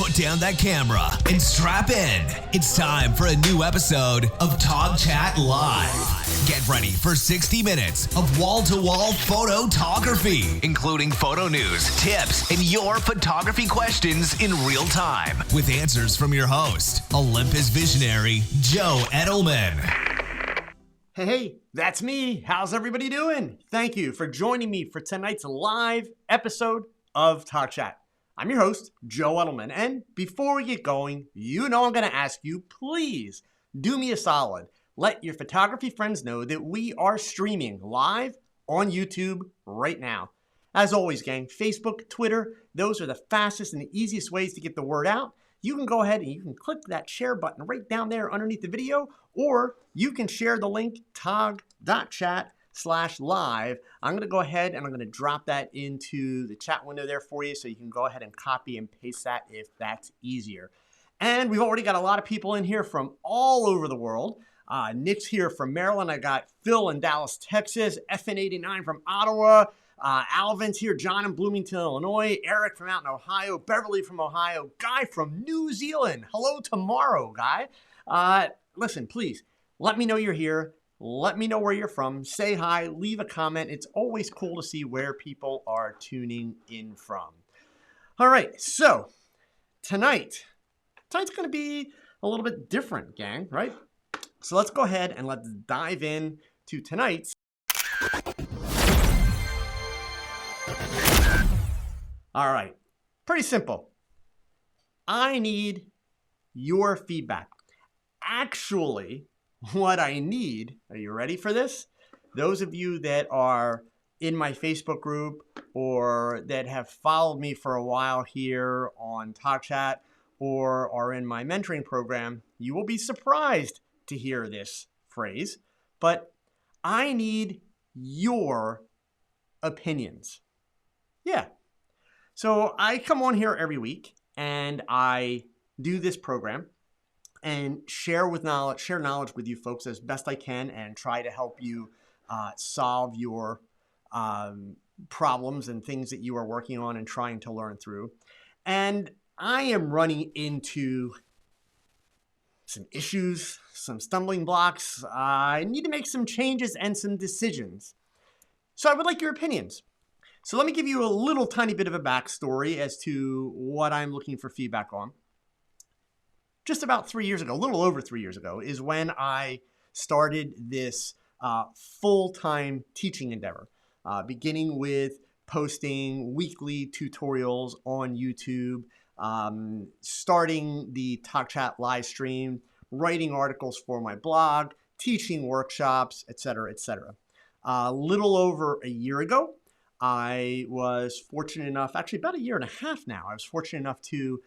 Put down that camera and strap in. It's time for a new episode of TOGCHAT Live. Get ready for 60 minutes of wall-to-wall photography, including photo news, tips, and your photography questions in real time, with answers from your host, Olympus Visionary Joe Edelman. Hey, that's me. How's everybody doing? Thank you for joining me for tonight's live episode of TOGCHAT. I'm your host, Joe Edelman, and before we get going, you know I'm going to ask you, please do me a solid. Let your photography friends know that we are streaming live on YouTube right now. As always, gang, Facebook, Twitter, those are the fastest and the easiest ways to get the word out. You can go ahead and you can click that share button right down there underneath the video, or you can share the link tog.chat/live. I'm going to go ahead and I'm going to drop that into the chat window there for you so you can go ahead and copy and paste that if that's easier. And we've already got a lot of people in here from all over the world. Nick's here from Maryland. I got Phil in Dallas, Texas, FN89 from Ottawa, Alvin's here, John in Bloomington, Illinois, Eric from out in Ohio, Beverly from Ohio, Guy from New Zealand. Hello tomorrow, Guy. Listen, please, let me know you're here. Let me know where you're from. Say hi, leave a comment. It's always cool to see where people are tuning in from. All right, so tonight's going to be a little bit different, gang, right? So let's go ahead and let's dive in to tonight's. All right, pretty simple. I need your feedback. Actually, what I need, are you ready for this? Those of you that are in my Facebook group or that have followed me for a while here on TOGCHAT or are in my mentoring program, you will be surprised to hear this phrase, but I need your opinions. Yeah. So I come on here every week and I do this program and share knowledge with you folks as best I can and try to help you solve your problems and things that you are working on and trying to learn through. And I am running into some issues, some stumbling blocks. I need to make some changes and some decisions. So I would like your opinions. So let me give you a little tiny bit of a backstory as to what I'm looking for feedback on. Just about 3 years ago, a little over 3 years ago, is when I started this full-time teaching endeavor, beginning with posting weekly tutorials on YouTube, starting the TOGCHAT live stream, writing articles for my blog, teaching workshops, etc., etc. A little over a year ago, I was fortunate enough, actually about a year and a half now, I was fortunate enough to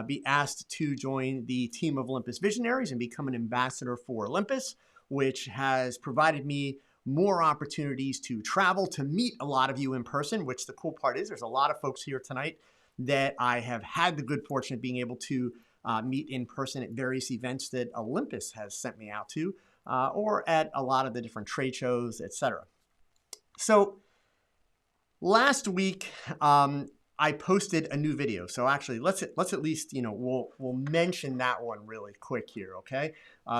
be asked to join the team of Olympus Visionaries and become an ambassador for Olympus, which has provided me more opportunities to travel, to meet a lot of you in person, which the cool part is there's a lot of folks here tonight that I have had the good fortune of being able to meet in person at various events that Olympus has sent me out to, or at a lot of the different trade shows, etc. So last week, I posted a new video. So actually, let's at least, we'll mention that one really quick here, okay?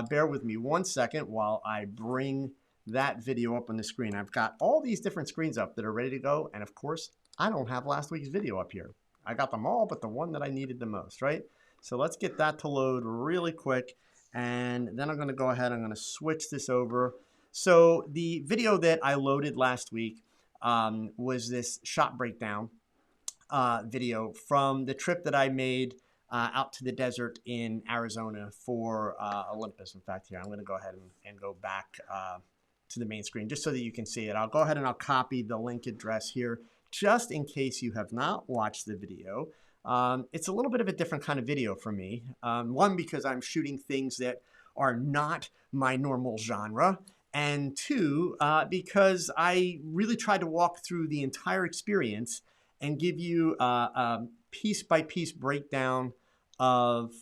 Bear with me 1 second while I bring that video up on the screen. I've got all these different screens up that are ready to go. And of course, I don't have last week's video up here. I got them all, but the one that I needed the most, right? So let's get that to load really quick. And then I'm going to go ahead. I'm going to switch this over. So the video that I loaded last week was this shot breakdown video from the trip that I made out to the desert in Arizona for Olympus. In fact, here, I'm going to go ahead and go back to the main screen just so that you can see it. I'll go ahead and I'll copy the link address here just in case you have not watched the video. It's a little bit of a different kind of video for me. One, because I'm shooting things that are not my normal genre. And two, because I really tried to walk through the entire experience and give you a piece-by-piece breakdown of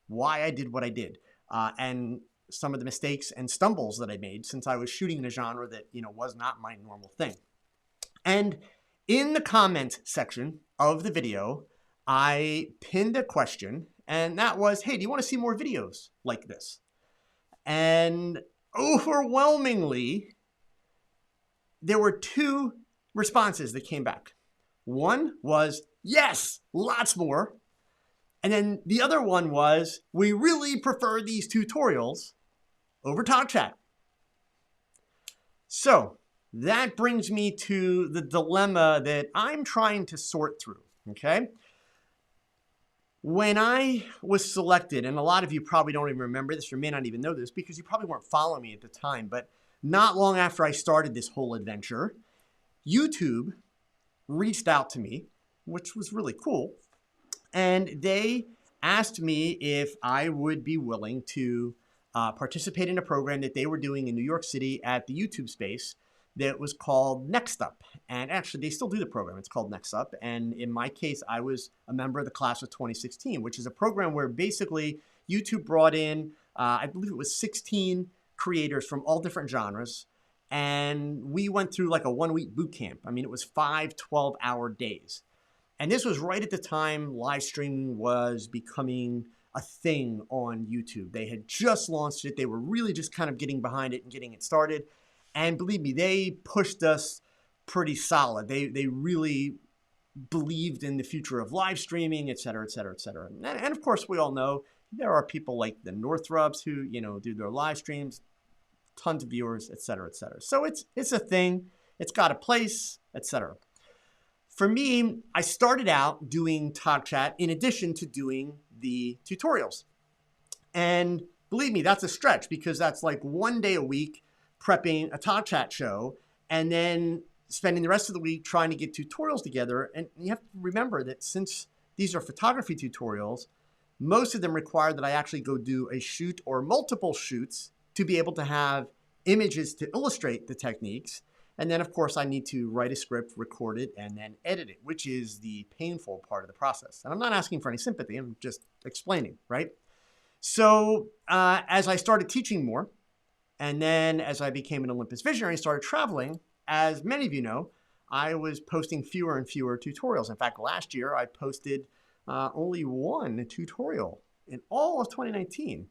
why I did what I did and some of the mistakes and stumbles that I made since I was shooting in a genre that, was not my normal thing. And in the comment section of the video, I pinned a question, and that was, hey, do you want to see more videos like this? And overwhelmingly, there were two responses that came back. One was, yes, lots more. And then the other one was, we really prefer these tutorials over TOGCHAT. So that brings me to the dilemma that I'm trying to sort through, okay? When I was selected, and a lot of you probably don't even remember this or may not even know this because you probably weren't following me at the time, but not long after I started this whole adventure, YouTube reached out to me, which was really cool, and they asked me if I would be willing to participate in a program that they were doing in New York City at the YouTube space that was called Next Up. And actually, they still do the program. It's called Next Up. And in my case, I was a member of the class of 2016, which is a program where basically YouTube brought in, I believe it was 16 creators from all different genres. And we went through like a 1-week boot camp. I mean, it was 5 12-hour days. And this was right at the time live streaming was becoming a thing on YouTube. They had just launched it. They were really just kind of getting behind it and getting it started. And believe me, they pushed us pretty solid. They really believed in the future of live streaming, et cetera, et cetera, et cetera. And of course, we all know there are people like the Northrups who, do their live streams, tons of viewers, et cetera, et cetera. So it's a thing. It's got a place, et cetera. For me, I started out doing TOGCHAT in addition to doing the tutorials. And believe me, that's a stretch because that's like 1 day a week prepping a TOGCHAT show and then spending the rest of the week trying to get tutorials together. And you have to remember that since these are photography tutorials, most of them require that I actually go do a shoot or multiple shoots to be able to have images to illustrate the techniques. And then, of course, I need to write a script, record it, and then edit it, which is the painful part of the process. And I'm not asking for any sympathy. I'm just explaining, right? So as I started teaching more, and then as I became an Olympus Visionary and started traveling, as many of you know, I was posting fewer and fewer tutorials. In fact, last year I posted only one tutorial in all of 2019.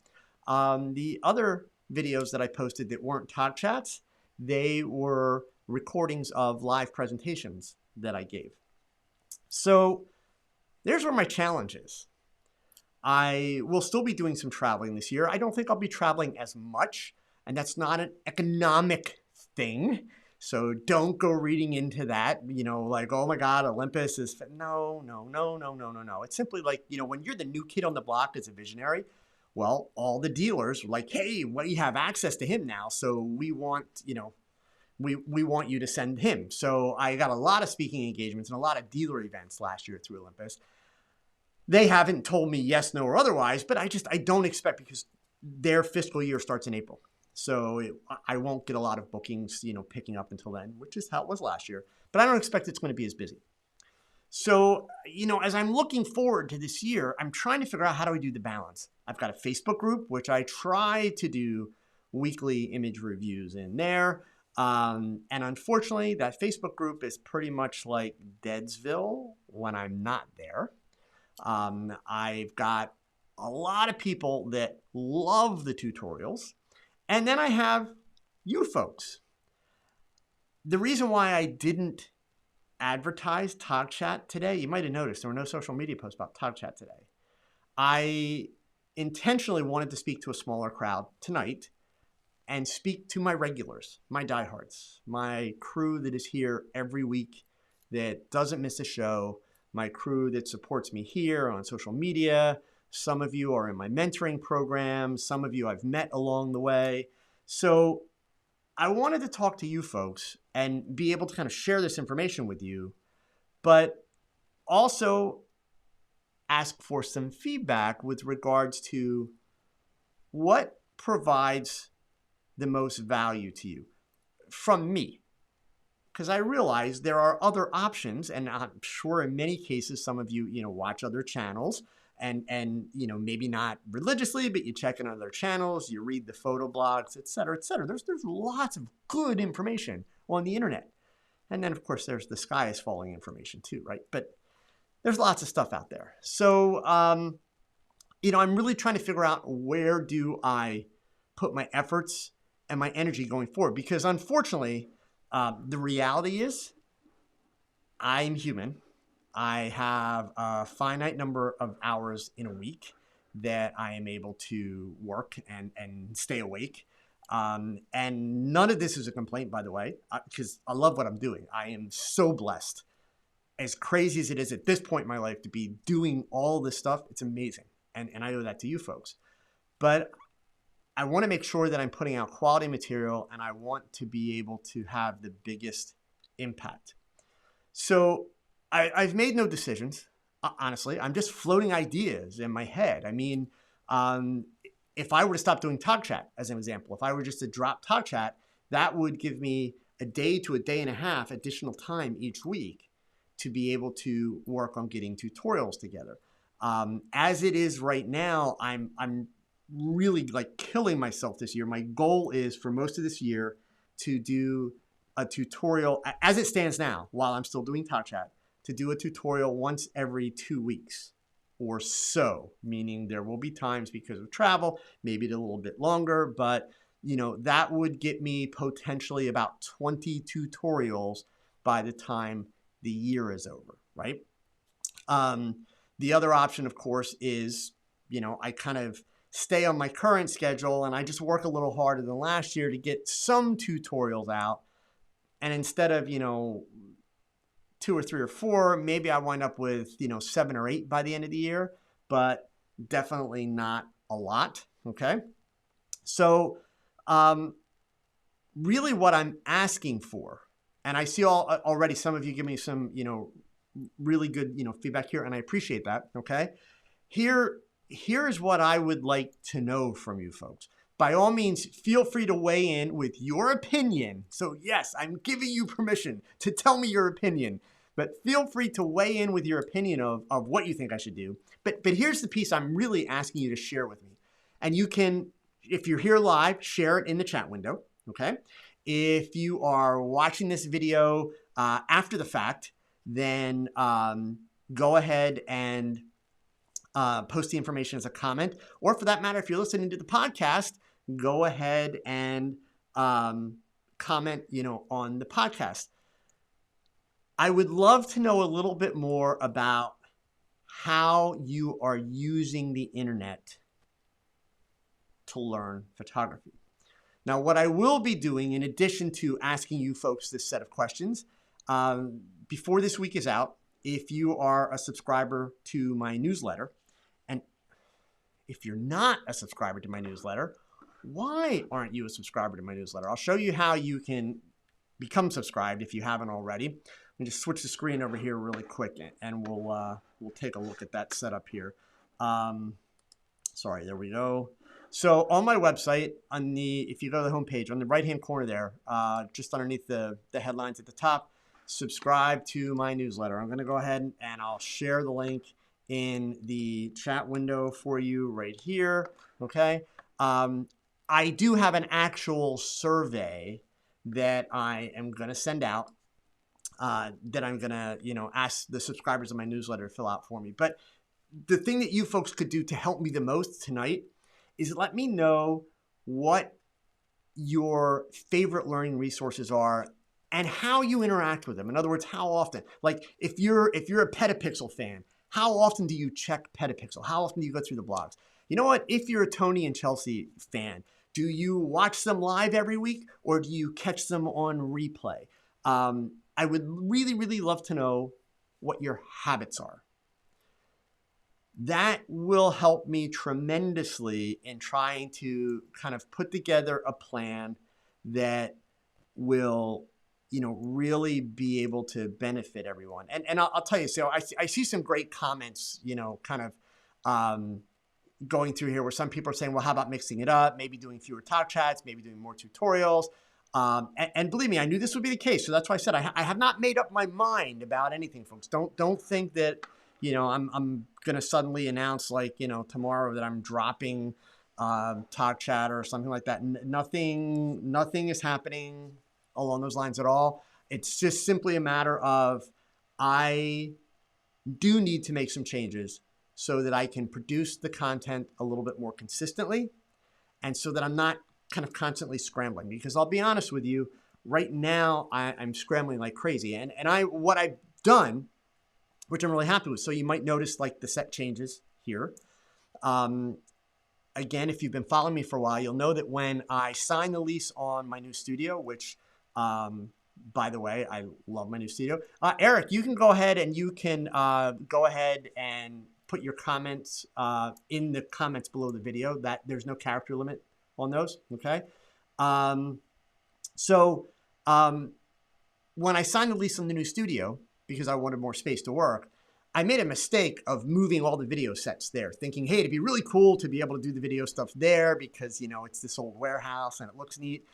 The other videos that I posted that weren't TOGCHATs, they were recordings of live presentations that I gave. So there's where my challenge is. I will still be doing some traveling this year. I don't think I'll be traveling as much, and that's not an economic thing. So don't go reading into that, like, oh my God, Olympus is, no. It's simply like, when you're the new kid on the block as a visionary, well, all the dealers were like, hey, we have access to him now. So we want, we want you to send him. So I got a lot of speaking engagements and a lot of dealer events last year through Olympus. They haven't told me yes, no, or otherwise, but I don't expect because their fiscal year starts in April. So I won't get a lot of bookings, picking up until then, which is how it was last year. But I don't expect it's going to be as busy. So, as I'm looking forward to this year, I'm trying to figure out how do I do the balance. I've got a Facebook group, which I try to do weekly image reviews in there. And unfortunately, that Facebook group is pretty much like Deadsville when I'm not there. I've got a lot of people that love the tutorials. And then I have you folks. The reason why I didn't advertise TOGCHAT today, you might have noticed there were no social media posts about TOGCHAT today. I intentionally wanted to speak to a smaller crowd tonight and speak to my regulars, my diehards, my crew that is here every week that doesn't miss a show, my crew that supports me here on social media. Some of you are in my mentoring program. Some of you I've met along the way. So I wanted to talk to you folks and be able to kind of share this information with you, but also ask for some feedback with regards to what provides the most value to you from me. Because I realize there are other options, and I'm sure in many cases some of you, watch other channels and maybe not religiously, but you check in other channels, you read the photo blogs, et cetera, et cetera. There's lots of good information on the internet. And then, of course, there's the sky is falling information too, right? But there's lots of stuff out there. So, I'm really trying to figure out where do I put my efforts and my energy going forward? Because unfortunately, the reality is I'm human. I have a finite number of hours in a week that I am able to work and stay awake. And none of this is a complaint, by the way, because I love what I'm doing. I am so blessed. As crazy as it is at this point in my life to be doing all this stuff, it's amazing. And I owe that to you folks. But I want to make sure that I'm putting out quality material, and I want to be able to have the biggest impact. So I've made no decisions, honestly. I'm just floating ideas in my head. I mean, if I were to stop doing TOGCHAT, as an example, if I were just to drop TOGCHAT, that would give me a day to a day and a half additional time each week to be able to work on getting tutorials together. As it is right now, I'm really like killing myself this year. My goal is for most of this year to do a tutorial, as it stands now, while I'm still doing TOGCHAT, to do a tutorial once every 2 weeks or so, meaning there will be times because of travel, maybe a little bit longer, but that would get me potentially about 20 tutorials by the time the year is over, right? The other option, of course, is, I kind of stay on my current schedule and I just work a little harder than last year to get some tutorials out. And instead of, 2 or 3 or 4, maybe I wind up with, 7 or 8 by the end of the year, but definitely not a lot. Okay. So, really what I'm asking for, and I see already some of you give me some, really good, feedback here, and I appreciate that. Okay. Here's what I would like to know from you folks. By all means, feel free to weigh in with your opinion. So yes, I'm giving you permission to tell me your opinion, but feel free to weigh in with your opinion of what you think I should do. But here's the piece I'm really asking you to share with me. And you can, if you're here live, share it in the chat window, okay? If you are watching this video after the fact, then go ahead and post the information as a comment. Or for that matter, if you're listening to the podcast, go ahead and comment, on the podcast. I would love to know a little bit more about how you are using the internet to learn photography. Now, what I will be doing, in addition to asking you folks this set of questions, before this week is out, if you are a subscriber to my newsletter, and if you're not a subscriber to my newsletter, why aren't you a subscriber to my newsletter? I'll show you how you can become subscribed if you haven't already. Let me just switch the screen over here really quick, and we'll take a look at that setup here. Sorry, there we go. So on my website, if you go to the homepage, on the right-hand corner there, just underneath the headlines at the top, subscribe to my newsletter. I'm going to go ahead and I'll share the link in the chat window for you right here. Okay. I do have an actual survey that I am going to send out that I'm going to, ask the subscribers of my newsletter to fill out for me. But the thing that you folks could do to help me the most tonight is let me know what your favorite learning resources are and how you interact with them. In other words, how often? Like if you're a Petapixel fan, how often do you check Petapixel? How often do you go through the blogs? You know what? If you're a Tony and Chelsea fan, do you watch them live every week or do you catch them on replay? I would really, really love to know what your habits are. That will help me tremendously in trying to kind of put together a plan that will, really be able to benefit everyone. And I'll tell you, so I see some great comments, kind of going through here where some people are saying, well, how about mixing it up? Maybe doing fewer TOGCHATs, maybe doing more tutorials. And believe me, I knew this would be the case. So that's why I said I have not made up my mind about anything, folks. Don't think that, I'm going to suddenly announce tomorrow that I'm dropping TOGCHAT or something like that. Nothing is happening along those lines at all. It's just simply a matter of I do need to make some changes so that I can produce the content a little bit more consistently and so that I'm not kind of constantly scrambling. Because I'll be honest with you, right now I'm scrambling like crazy. And what I've done, which I'm really happy with, so you might notice like the set changes here. Again, if you've been following me for a while, you'll know that when I signed the lease on my new studio, which, by the way, I love my new studio. Eric, you can go ahead and put your comments in the comments below the video. That there's no character limit on those. Okay. When I signed the lease on the new studio, because I wanted more space to work, I made a mistake of moving all the video sets there, thinking, hey, it'd be really cool to be able to do the video stuff there because, it's this old warehouse and it looks neat.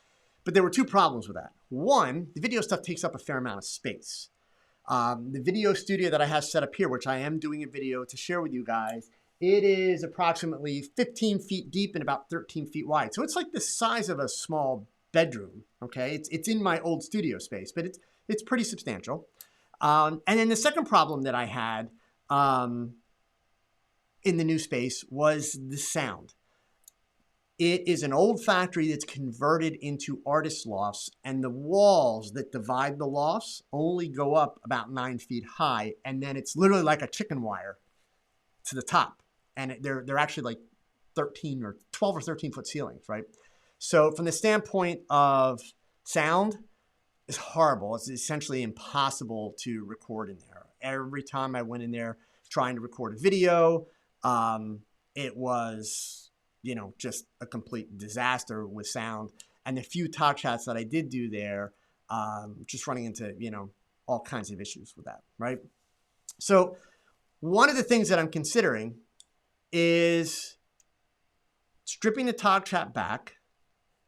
But there were two problems with that. One, the video stuff takes up a fair amount of space. The video studio that I have set up here, which I am doing a video to share with you guys, it is approximately 15 feet deep and about 13 feet wide. So it's like the size of a small bedroom, okay? It's in my old studio space, but it's pretty substantial. And then the second problem that I had in the new space was the sound. It is an old factory that's converted into artist lofts, and the walls that divide the lofts only go up about 9 feet high, and then it's literally like a chicken wire to the top. And they're actually like 12 or 13 foot ceilings, right? So from the standpoint of sound, it's horrible. It's essentially impossible to record in there. Every time I went in there trying to record a video, it was, just a complete disaster with sound. And the few TOGCHATs that I did do there, just running into, all kinds of issues with that, right? So one of the things that I'm considering is stripping the TOGCHAT back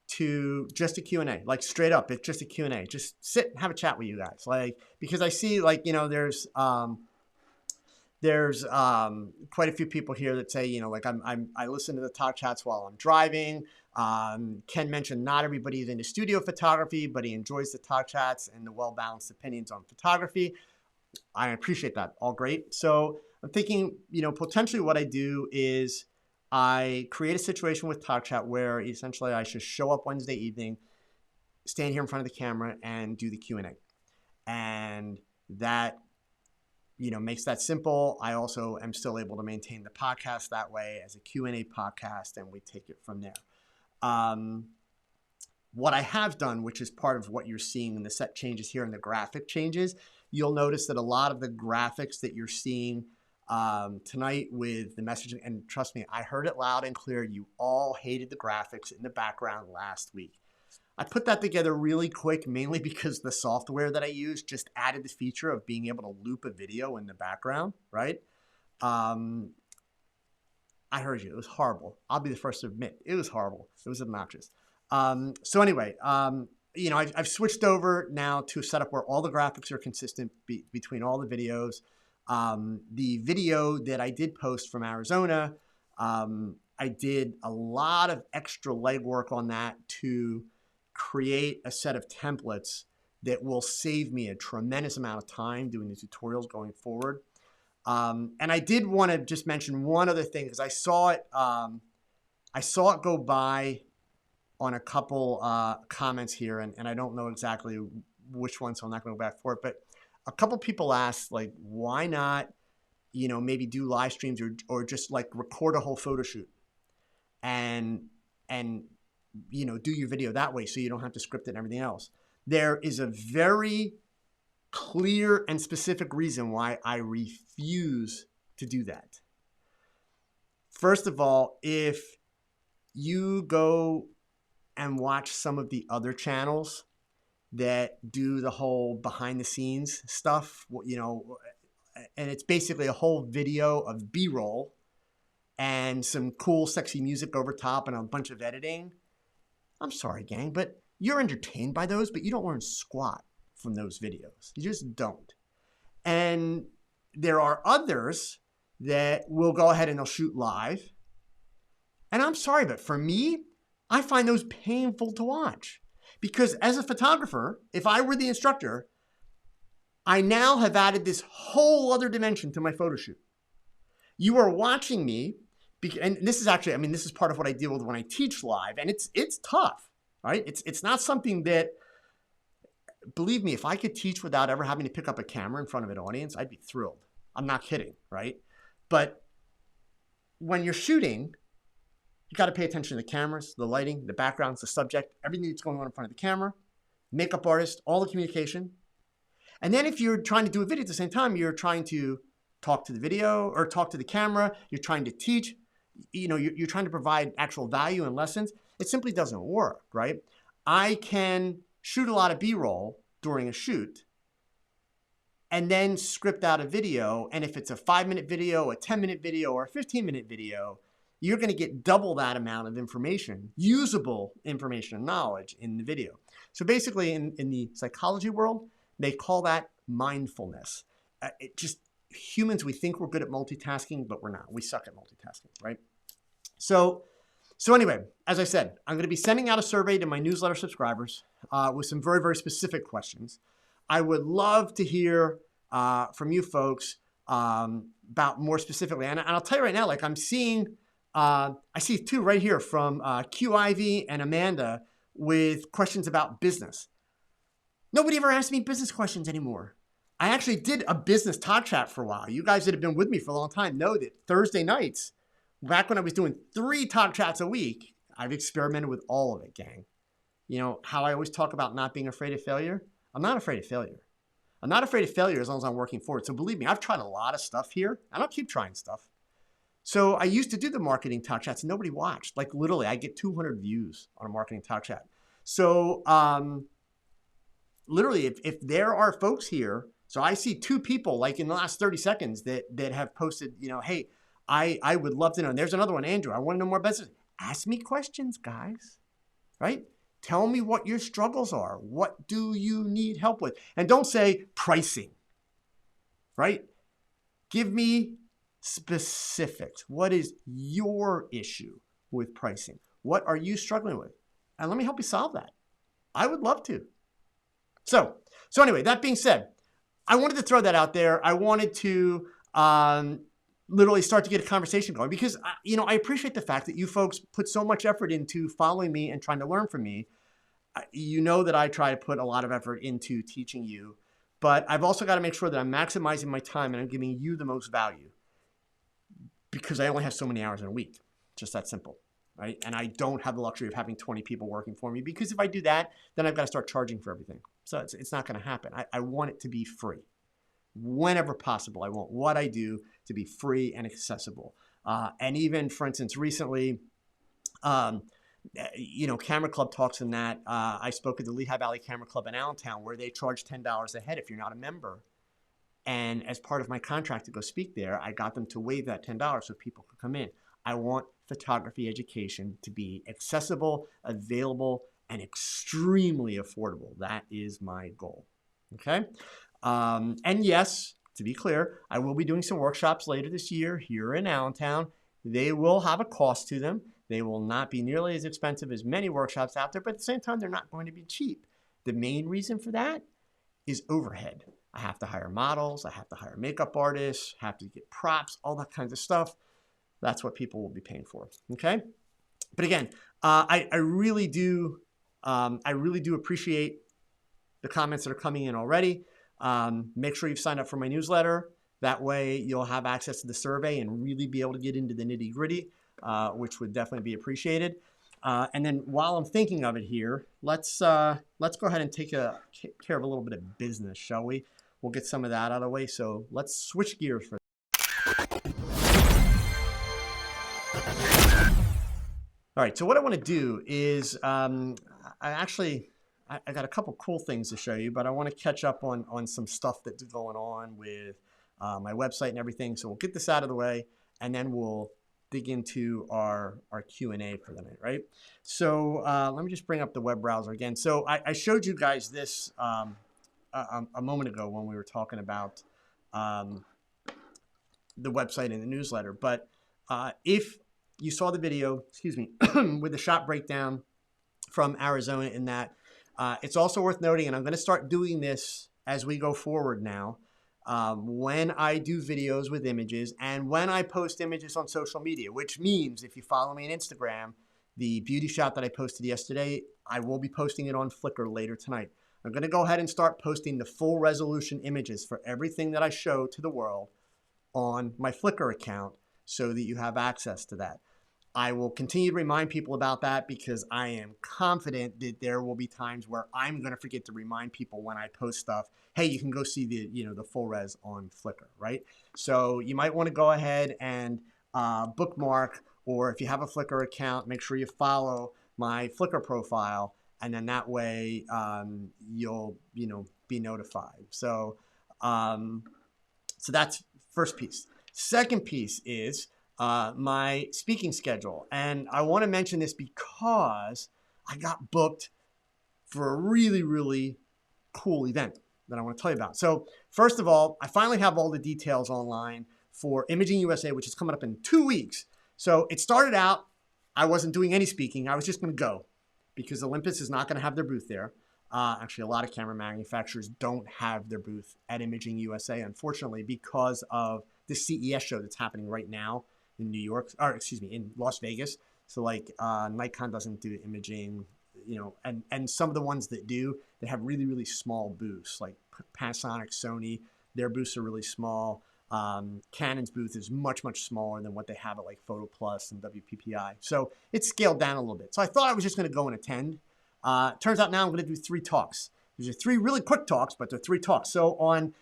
to just a Q&A, like straight up, it's just a Q&A. Just sit and have a chat with you guys. Because I see there's quite a few people here that say, I listen to the TOGCHATs while I'm driving. Ken mentioned not everybody is into studio photography, but he enjoys the TOGCHATs and the well-balanced opinions on photography. I appreciate that. All great. So I'm thinking, potentially what I do is I create a situation with TOGCHAT where essentially I should show up Wednesday evening, stand here in front of the camera and do the Q&A. And that, makes that simple. I also am still able to maintain the podcast that way as a Q&A podcast, and we take it from there. What I have done, which is part of what you're seeing in the set changes here and the graphic changes, you'll notice that a lot of the graphics that you're seeing tonight with the messaging, and trust me, I heard it loud and clear. You all hated the graphics in the background last week. I put that together really quick, mainly because the software that I use just added the feature of being able to loop a video in the background, right? I heard you. It was horrible. I'll be the first to admit it was horrible. It was obnoxious. So anyway, I've switched over now to a setup where all the graphics are consistent between all the videos. The video that I did post from Arizona, I did a lot of extra legwork on that to create a set of templates that will save me a tremendous amount of time doing the tutorials going forward. And I did want to just mention one other thing because I saw it go by on a couple comments here, and I don't know exactly which one, so I'm not going to go back for it, but a couple people asked, why not, maybe do live streams or just record a whole photo shoot and do your video that way so you don't have to script it and everything else. There is a very clear and specific reason why I refuse to do that. First of all, if you go and watch some of the other channels that do the whole behind the scenes stuff, and it's basically a whole video of B-roll and some cool, sexy music over top and a bunch of editing. I'm sorry, gang, but you're entertained by those, but you don't learn squat from those videos. You just don't. And there are others that will go ahead and they'll shoot live. And I'm sorry, but for me, I find those painful to watch. Because as a photographer, if I were the instructor, I now have added this whole other dimension to my photo shoot. You are watching me, and this is actually, I mean, this is part of what I deal with when I teach live, and it's tough, right? It's not something that, believe me, if I could teach without ever having to pick up a camera in front of an audience, I'd be thrilled. I'm not kidding, right? But when you're shooting, you got to pay attention to the cameras, the lighting, the backgrounds, the subject, everything that's going on in front of the camera, makeup artist, all the communication. And then if you're trying to do a video at the same time, you're trying to talk to the video or talk to the camera, you're trying to teach, you're trying to provide actual value and lessons. It simply doesn't work, right? I can shoot a lot of B-roll during a shoot and then script out a video. And if it's a 5-minute video, a 10-minute video, or a 15-minute video, you're going to get double that amount of information, usable information and knowledge in the video. So basically in the psychology world, they call that mindfulness. Humans, we think we're good at multitasking, but we're not. We suck at multitasking, right? So anyway, as I said, I'm going to be sending out a survey to my newsletter subscribers with some very, very specific questions. I would love to hear from you folks about more specifically. And I'll tell you right now, like I'm seeing, I see two right here from Q Ivy and Amanda with questions about business. Nobody ever asks me business questions anymore. I actually did a business talk chat for a while. You guys that have been with me for a long time know that Thursday nights, back when I was doing 3 talk chats a week, I've experimented with all of it, gang. You know how I always talk about not being afraid of failure? I'm not afraid of failure. I'm not afraid of failure as long as I'm working forward. So believe me, I've tried a lot of stuff here, and I'll keep trying stuff. So I used to do the marketing talk chats, and nobody watched. Like literally, I get 200 views on a marketing talk chat. So literally, if there are folks here, so I see 2 people like in the last 30 seconds that have posted, hey, I would love to know. And there's another one, Andrew, I want to know more business. Ask me questions, guys, right? Tell me what your struggles are. What do you need help with? And don't say pricing, right? Give me specifics. What is your issue with pricing? What are you struggling with? And let me help you solve that. I would love to. So anyway, that being said, I wanted to throw that out there. I wanted to literally start to get a conversation going because, I appreciate the fact that you folks put so much effort into following me and trying to learn from me. You know that I try to put a lot of effort into teaching you, but I've also got to make sure that I'm maximizing my time and I'm giving you the most value because I only have so many hours in a week. Just that simple, right? And I don't have the luxury of having 20 people working for me because if I do that, then I've got to start charging for everything. So it's not going to happen. I want it to be free. Whenever possible, I want what I do to be free and accessible. And even, for instance, recently, Camera Club talks in that. I spoke at the Lehigh Valley Camera Club in Allentown where they charge $10 a head if you're not a member. And as part of my contract to go speak there, I got them to waive that $10 so people could come in. I want photography education to be accessible, available, and extremely affordable. That is my goal. Okay? And yes, to be clear, I will be doing some workshops later this year here in Allentown. They will have a cost to them. They will not be nearly as expensive as many workshops out there, but at the same time, they're not going to be cheap. The main reason for that is overhead. I have to hire models. I have to hire makeup artists, have to get props, all that kinds of stuff. That's what people will be paying for. Okay. But again, I really do appreciate the comments that are coming in already. Make sure you've signed up for my newsletter. That way you'll have access to the survey and really be able to get into the nitty gritty, which would definitely be appreciated. And then while I'm thinking of it here, let's go ahead and take care of a little bit of business, shall we? We'll get some of that out of the way. So let's switch gears for All right, so what I want to do is I got a couple cool things to show you, but I want to catch up on some stuff that's going on with my website and everything. So we'll get this out of the way, and then we'll dig into our Q&A for the night, right? So let me just bring up the web browser again. So I showed you guys this a moment ago when we were talking about the website and the newsletter. But if you saw the video, with the shot breakdown from Arizona in that, it's also worth noting, and I'm going to start doing this as we go forward now, when I do videos with images and when I post images on social media, which means if you follow me on Instagram, the beauty shot that I posted yesterday, I will be posting it on Flickr later tonight. I'm going to go ahead and start posting the full resolution images for everything that I show to the world on my Flickr account so that you have access to that. I will continue to remind people about that because I am confident that there will be times where I'm going to forget to remind people when I post stuff, hey, you can go see the full res on Flickr, right? So you might want to go ahead and bookmark, or if you have a Flickr account, make sure you follow my Flickr profile, and then that way you'll be notified. So that's first piece. Second piece is my speaking schedule. And I want to mention this because I got booked for a really, really cool event that I want to tell you about. So first of all, I finally have all the details online for Imaging USA, which is coming up in 2 weeks. So it started out, I wasn't doing any speaking. I was just going to go because Olympus is not going to have their booth there. Actually, a lot of camera manufacturers don't have their booth at Imaging USA, unfortunately, because of the CES show that's happening right now in New York, or excuse me, in Las Vegas. So like Nikon doesn't do imaging, and some of the ones that do, they have really, really small booths, like Panasonic, Sony, their booths are really small. Canon's booth is much, much smaller than what they have at like Photo Plus and WPPI. So it's scaled down a little bit. So I thought I was just going to go and attend. Turns out now I'm going to do 3 talks. These are 3 really quick talks, but they're 3 talks. So on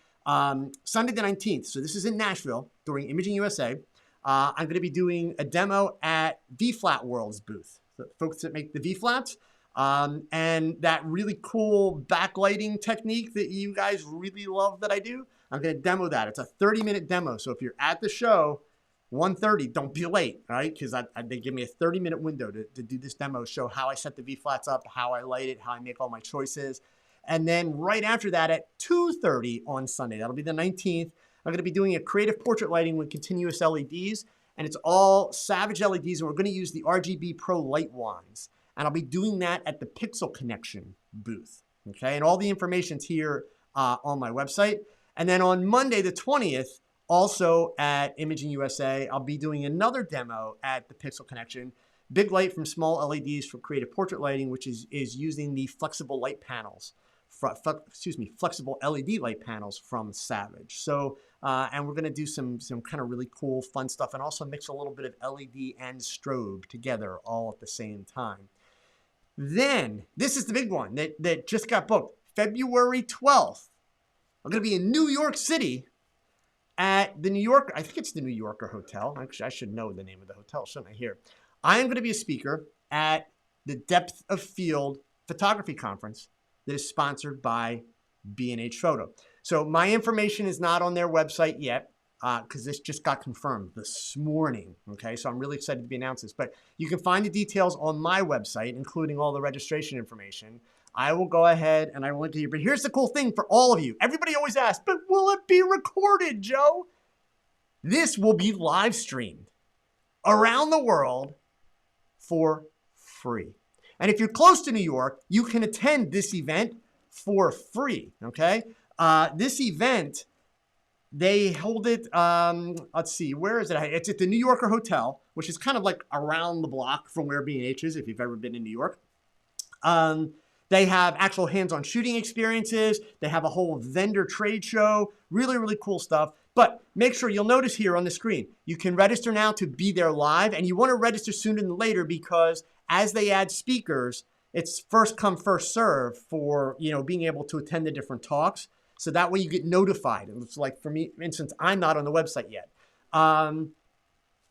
Sunday the 19th, so this is in Nashville during Imaging USA, I'm going to be doing a demo at V-Flat World's booth. The folks that make the V-Flats. And that really cool backlighting technique that you guys really love that I do, I'm going to demo that. It's a 30-minute demo. So if you're at the show, 1:30, don't be late, right? Because they give me a 30-minute window to do this demo, show how I set the V-Flats up, how I light it, how I make all my choices. And then right after that at 2:30 on Sunday, that'll be the 19th, I'm going to be doing a creative portrait lighting with continuous LEDs. And it's all Savage LEDs, and we're going to use the RGB Pro light wands. And I'll be doing that at the Pixel Connection booth, okay? And all the information's here on my website. And then on Monday, the 20th, also at Imaging USA, I'll be doing another demo at the Pixel Connection. Big light from small LEDs for creative portrait lighting, which is using the flexible light panels, flexible LED light panels from Savage. So, and we're gonna do some kind of really cool, fun stuff, and also mix a little bit of LED and strobe together all at the same time. Then, this is the big one that just got booked. February 12th, I'm going to be in New York City at the New Yorker, I think it's the New Yorker Hotel. Actually, I should know the name of the hotel, shouldn't I here? I am going to be a speaker at the Depth of Field Photography Conference that is sponsored by B&H Photo. So my information is not on their website yet, because this just got confirmed this morning, okay? So I'm really excited to be announcing this. But you can find the details on my website, including all the registration information. I will go ahead and I will link to you. But here's the cool thing for all of you. Everybody always asks, but will it be recorded, Joe? This will be live streamed around the world for free. And if you're close to New York, you can attend this event for free, okay? This event, they hold it, let's see, where is it? It's at the New Yorker Hotel, which is kind of like around the block from where B&H is, if you've ever been in New York. They have actual hands-on shooting experiences. They have a whole vendor trade show, really, really cool stuff. But make sure you'll notice here on the screen, you can register now to be there live, and you want to register sooner than later because as they add speakers, it's first come, first serve for, being able to attend the different talks. So that way you get notified. It's like for me, for instance, I'm not on the website yet.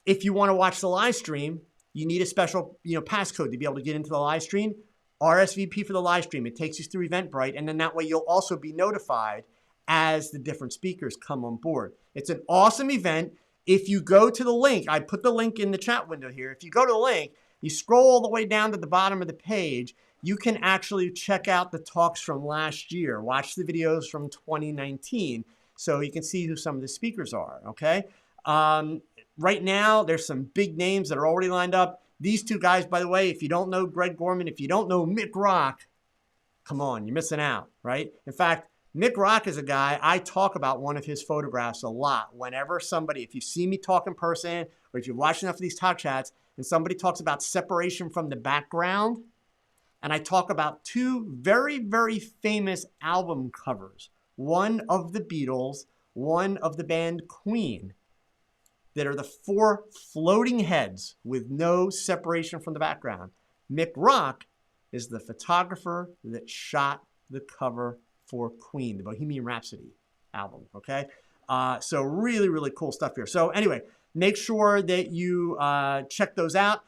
If you want to watch the live stream, you need a special, passcode to be able to get into the live stream. RSVP for the live stream. It takes you through Eventbrite, and then that way you'll also be notified as the different speakers come on board. It's an awesome event. If you go to the link, I put the link in the chat window here. If you go to the link, you scroll all the way down to the bottom of the page, you can actually check out the talks from last year. Watch the videos from 2019 so you can see who some of the speakers are, okay? Right now, there's some big names that are already lined up. These 2 guys, by the way, if you don't know Greg Gorman, if you don't know Mick Rock, come on, you're missing out, right? In fact, Mick Rock is a guy, I talk about one of his photographs a lot. Whenever somebody, if you see me talk in person, or if you watch enough of these talk chats, and somebody talks about separation from the background, and I talk about two very, very famous album covers, one of the Beatles, one of the band Queen, that are the four floating heads with no separation from the background. Mick Rock is the photographer that shot the cover for Queen, the Bohemian Rhapsody album, okay? So really, really cool stuff here. So anyway, make sure that you check those out.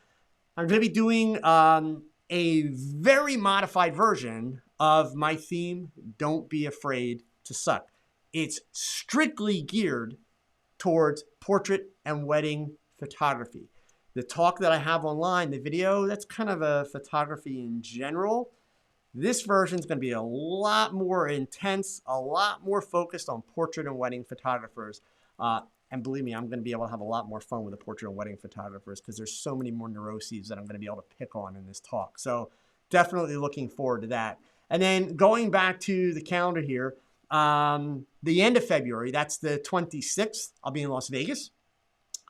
I'm going to be doing a very modified version of my theme, Don't Be Afraid to Suck. It's strictly geared towards portrait and wedding photography. The talk that I have online, the video, that's kind of a photography in general. This version is going to be a lot more intense, a lot more focused on portrait and wedding photographers. And believe me, I'm going to be able to have a lot more fun with the portrait and wedding photographers because there's so many more neuroses that I'm going to be able to pick on in this talk. So definitely looking forward to that. And then going back to the calendar here, the end of February, that's the 26th, I'll be in Las Vegas.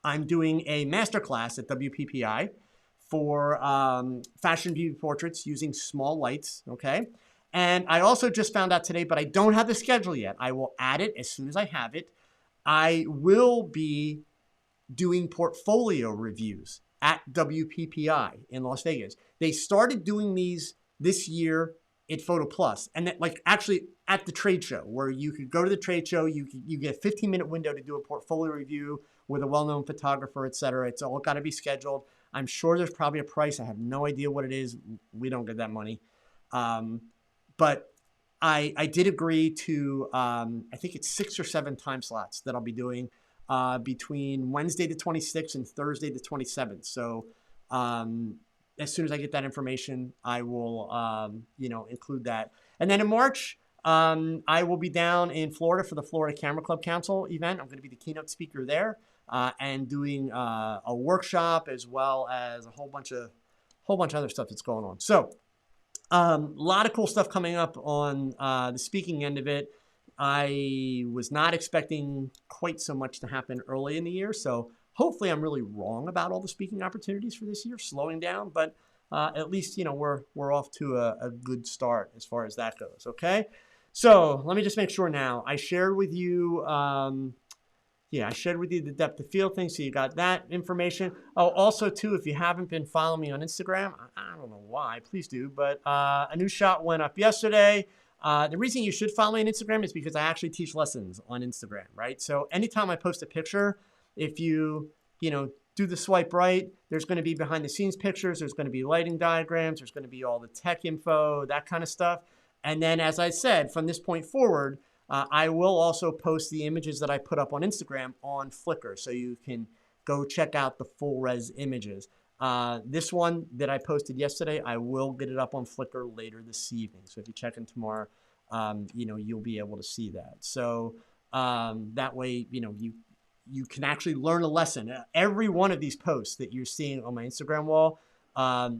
I'm doing a masterclass at WPPI for fashion beauty portraits using small lights, okay? And I also just found out today, but I don't have the schedule yet. I will add it as soon as I have it. I will be doing portfolio reviews at WPPI in Las Vegas. They started doing these this year at Photo Plus, and that, like, actually at the trade show, where you could go to the trade show, you get a 15-minute window to do a portfolio review with a well-known photographer, et cetera. It's all got to be scheduled. I'm sure there's probably a price. I have no idea what it is. We don't get that money. But I did agree to, I think it's 6 or 7 time slots that I'll be doing between Wednesday the 26th and Thursday the 27th. So as soon as I get that information, I will, include that. And then in March, I will be down in Florida for the Florida Camera Club Council event. I'm going to be the keynote speaker there and doing a workshop as well as a whole bunch of other stuff that's going on. So a lot of cool stuff coming up on the speaking end of it. I was not expecting quite so much to happen early in the year, so hopefully I'm really wrong about all the speaking opportunities for this year, slowing down, but at least, we're off to a good start as far as that goes, okay? So let me just make sure now. I shared with you, I shared with you the depth of field thing, so you got that information. Oh, also, too, if you haven't been following me on Instagram, I don't know why, please do, but a new shot went up yesterday. The reason you should follow me on Instagram is because I actually teach lessons on Instagram, right? So anytime I post a picture, if you, do the swipe right, there's going to be behind the scenes pictures, there's going to be lighting diagrams, there's going to be all the tech info, that kind of stuff. And then, as I said, from this point forward, I will also post the images that I put up on Instagram on Flickr, so you can go check out the full res images. This one that I posted yesterday, I will get it up on Flickr later this evening. So if you check in tomorrow, you'll be able to see that. So that way, you can actually learn a lesson. Every one of these posts that you're seeing on my Instagram wall,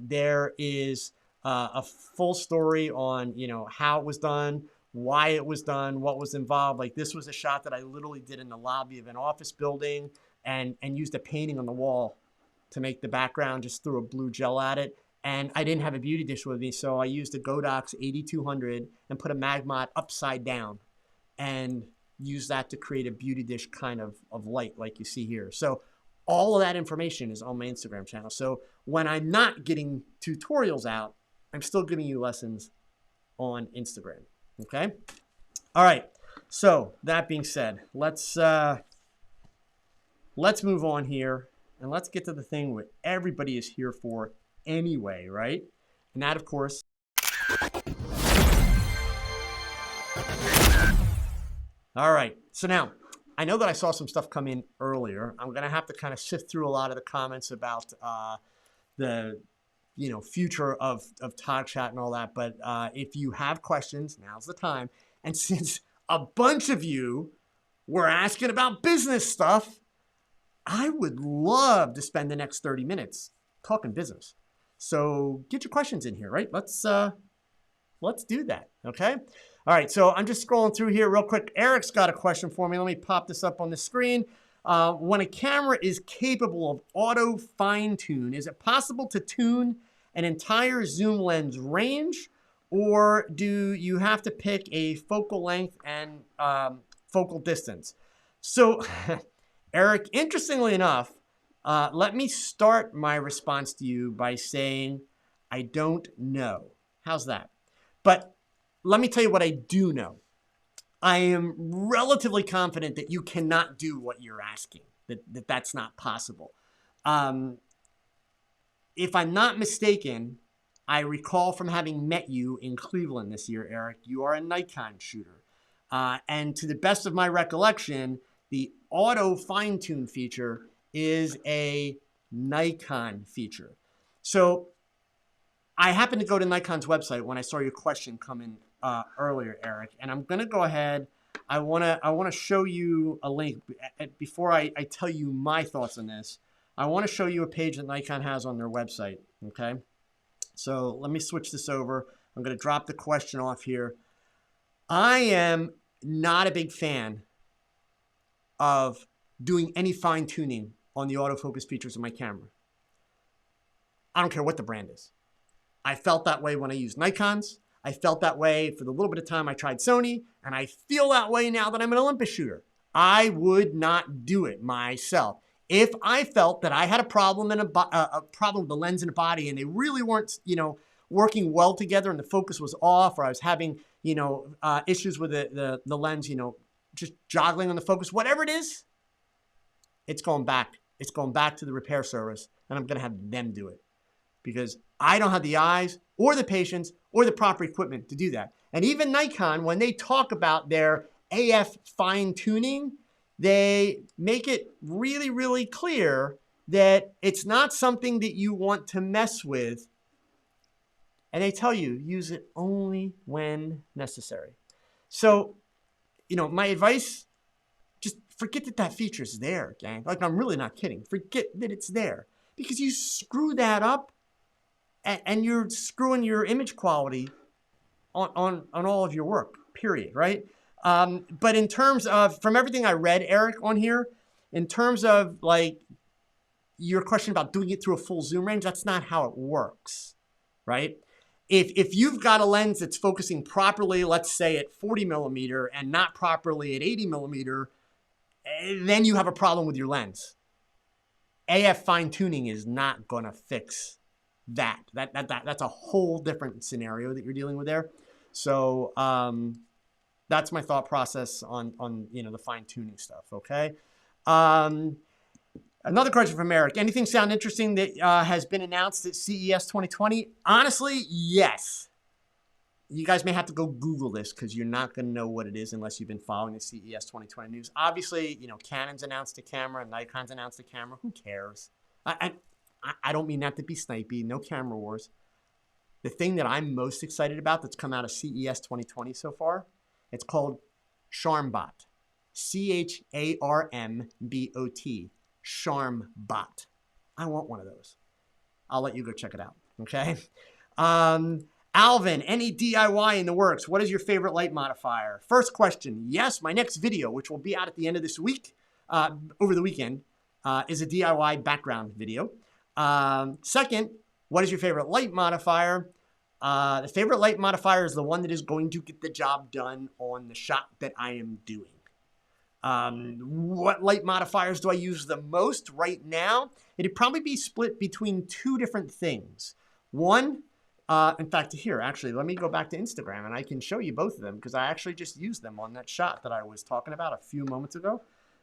there is a full story on, how it was done, why it was done, what was involved. Like, this was a shot that I literally did in the lobby of an office building and used a painting on the wall to make the background, just threw a blue gel at it. And I didn't have a beauty dish with me, so I used a Godox 8200 and put a Magmot upside down and use that to create a beauty dish kind of light like you see here. So all of that information is on my Instagram channel. So when I'm not getting tutorials out, I'm still giving you lessons on Instagram, okay? All right, so that being said, let's move on here and let's get to the thing what everybody is here for anyway, right? And that, of course, all right, so now, I know that I saw some stuff come in earlier. I'm going to have to kind of sift through a lot of the comments about the future of TOGCHAT and all that. But if you have questions, now's the time. And since a bunch of you were asking about business stuff, I would love to spend the next 30 minutes talking business. So get your questions in here, right? Let's do that, okay? All right, so I'm just scrolling through here real quick. Eric's got a question for me. Let me pop this up on the screen. When a camera is capable of auto fine tune, is it possible to tune an entire zoom lens range, or do you have to pick a focal length and focal distance? So, Eric, interestingly enough, let me start my response to you by saying I don't know. How's that? But let me tell you what I do know. I am relatively confident that you cannot do what you're asking, that's not possible. If I'm not mistaken, I recall from having met you in Cleveland this year, Eric, you are a Nikon shooter. And to the best of my recollection, the auto fine-tune feature is a Nikon feature. So I happened to go to Nikon's website when I saw your question come in earlier, Eric, and I'm going to go ahead. I want to show you a link. Before I tell you my thoughts on this, I want to show you a page that Nikon has on their website, okay? So let me switch this over. I'm going to drop the question off here. I am not a big fan of doing any fine-tuning on the autofocus features of my camera. I don't care what the brand is. I felt that way when I used Nikons. I felt that way for the little bit of time I tried Sony, and I feel that way now that I'm an Olympus shooter. I would not do it myself. If I felt that I had a problem in a problem with the lens and the body, and they really weren't, working well together, and the focus was off, or I was having, issues with the lens, just joggling on the focus, whatever it is, it's going back. It's going back to the repair service, and I'm going to have them do it, because I don't have the eyes or the patience or the proper equipment to do that. And even Nikon, when they talk about their AF fine tuning, they make it really, really clear that it's not something that you want to mess with. And they tell you, use it only when necessary. So, my advice, just forget that feature's there, gang. Like, I'm really not kidding. Forget that it's there. Because you screw that up, and you're screwing your image quality on all of your work, period, right? But in terms of, from everything I read, Eric, on here, in terms of like your question about doing it through a full zoom range, that's not how it works, right? If you've got a lens that's focusing properly, let's say at 40 millimeter and not properly at 80 millimeter, then you have a problem with your lens. AF fine tuning is not going to fix that. That's a whole different scenario that you're dealing with there. So that's my thought process on the fine tuning stuff. Okay. Another question from Eric. Anything sound interesting that has been announced at CES 2020? Honestly, yes. You guys may have to go Google this because you're not going to know what it is unless you've been following the CES 2020 news. Obviously, Canon's announced a camera, Nikon's announced a camera. Who cares? I don't mean that to be snipey. No camera wars. The thing that I'm most excited about that's come out of CES 2020 so far, it's called CharmBot. CharmBot. CharmBot. I want one of those. I'll let you go check it out. Okay. Alvin, any DIY in the works? What is your favorite light modifier? First question, yes, my next video, which will be out at the end of this week, over the weekend, is a DIY background video. Second, what is your favorite light modifier? The favorite light modifier is the one that is going to get the job done on the shot that I am doing. What light modifiers do I use the most right now? It'd probably be split between two different things. One, in fact, here, actually, let me go back to Instagram and I can show you both of them because I actually just used them on that shot that I was talking about a few moments ago.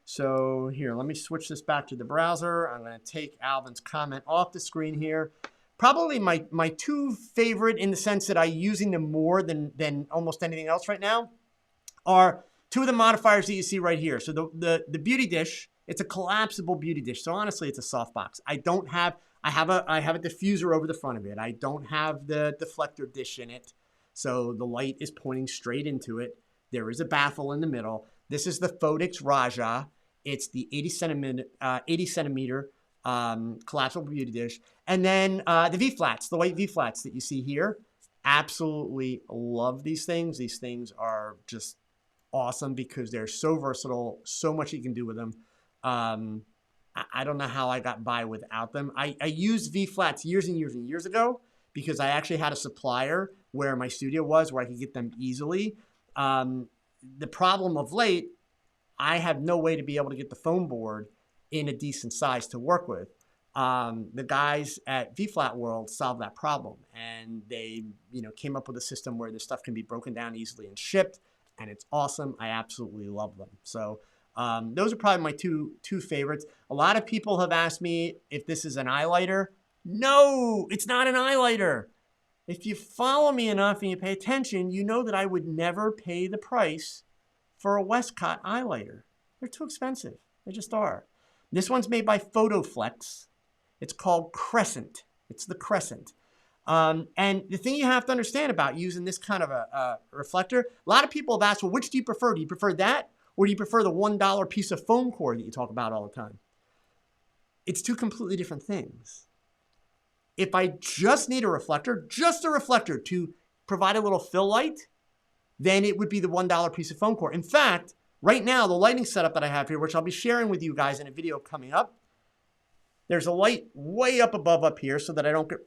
So here, let me switch this back to the browser. I'm going to take Alvin's comment off the screen here. Probably my two favorite, in the sense that I'm using them more than almost anything else right now, are two of the modifiers that you see right here. So the beauty dish, it's a collapsible beauty dish. So honestly, it's a softbox. I have a diffuser over the front of it. I don't have the deflector dish in it. So the light is pointing straight into it. There is a baffle in the middle. This is the Phottix Raja. It's the 80 centimeter collapsible beauty dish. And then the V-flats, the white V-flats that you see here, Absolutely love these things. These things are just awesome because they're so versatile, so much you can do with them. I don't know how I got by without them. I used V-flats years and years and years ago because I actually had a supplier where my studio was where I could get them easily. The problem of late, I have no way to be able to get the foam board in a decent size to work with. The guys at V-Flat World solved that problem, and they, came up with a system where this stuff can be broken down easily and shipped, and it's awesome. I absolutely love them. So those are probably my two favorites. A lot of people have asked me if this is an highlighter. No, it's not an highlighter. If you follow me enough and you pay attention, you know that I would never pay the price for a Westcott highlighter. They're too expensive. They just are. This one's made by PhotoFlex. It's called Crescent. It's the Crescent. And the thing you have to understand about using this kind of a reflector, a lot of people have asked, well, which do you prefer? Do you prefer that, or do you prefer the $1 piece of foam core that you talk about all the time? It's two completely different things. If I just need a reflector to provide a little fill light, then it would be the $1 piece of foam core. In fact, right now, the lighting setup that I have here, which I'll be sharing with you guys in a video coming up, there's a light way up above up here so that I don't get,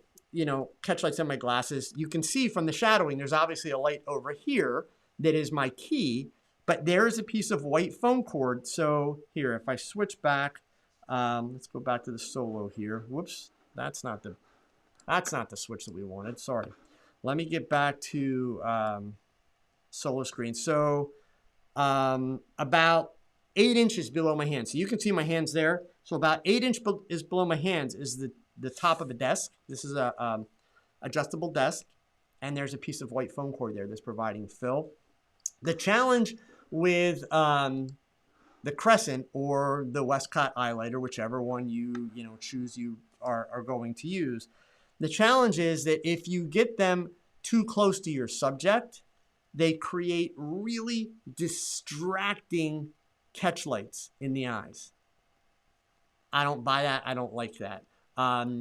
catch lights in my glasses. You can see from the shadowing, there's obviously a light over here that is my key, but there is a piece of white foam cord. So here, if I switch back, let's go back to the solo here. Whoops, that's not the switch that we wanted. Sorry. Let me get back to solo screen. So about 8 inches below my hand. So you can see my hands there. So about 8 inches is below my hands is the top of a desk. This is a adjustable desk, and there's a piece of white foam cord there that's providing fill. The challenge with the Crescent or the Westcott highlighter, whichever one you choose you are going to use, the challenge is that if you get them too close to your subject, they create really distracting catch lights in the eyes. I don't buy that. I don't like that.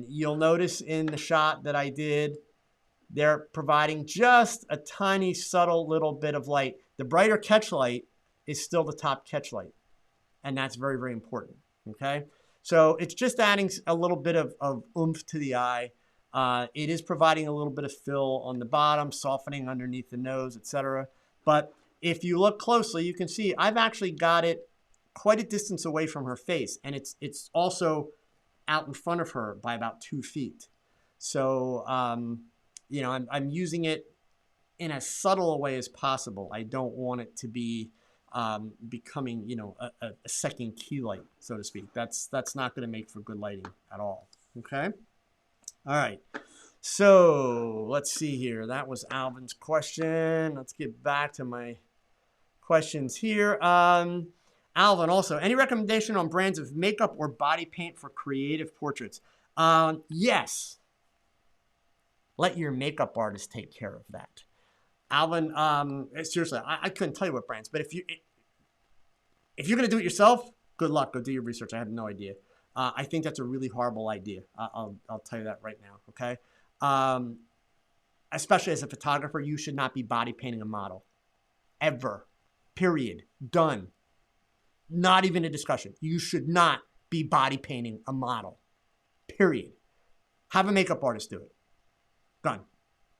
You'll notice in the shot that I did, they're providing just a tiny, subtle little bit of light. The brighter catch light is still the top catch light, and that's very, very important, okay? So it's just adding a little bit of oomph to the eye. It is providing a little bit of fill on the bottom, softening underneath the nose, etc. But if you look closely, you can see I've actually got it quite a distance away from her face, and it's also out in front of her by about 2 feet. So I'm using it in as subtle a way as possible. I don't want it to be becoming a second key light, so to speak. That's not going to make for good lighting at all. Okay. All right. So let's see here. That was Alvin's question. Let's get back to my questions here. Alvin, also, any recommendation on brands of makeup or body paint for creative portraits? Yes. Let your makeup artist take care of that. Alvin, seriously, I couldn't tell you what brands, but if you're going to do it yourself, good luck. Go do your research. I have no idea. I think that's a really horrible idea. I'll tell you that right now, okay? Especially as a photographer, you should not be body painting a model. Ever. Period. Done. Not even a discussion. You should not be body painting a model. Period. Have a makeup artist do it. Done.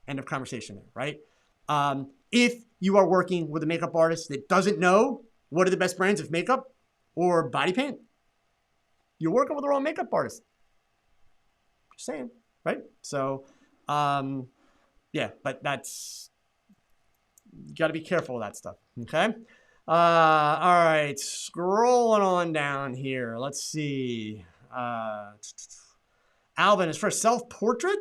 End of conversation there, right? If you are working with a makeup artist that doesn't know what are the best brands of makeup or body paint, you're working with the wrong makeup artist. Just saying, right? So, yeah, but you got to be careful with that stuff, okay? All right, scrolling on down here. Let's see. Alvin, as for self-portrait,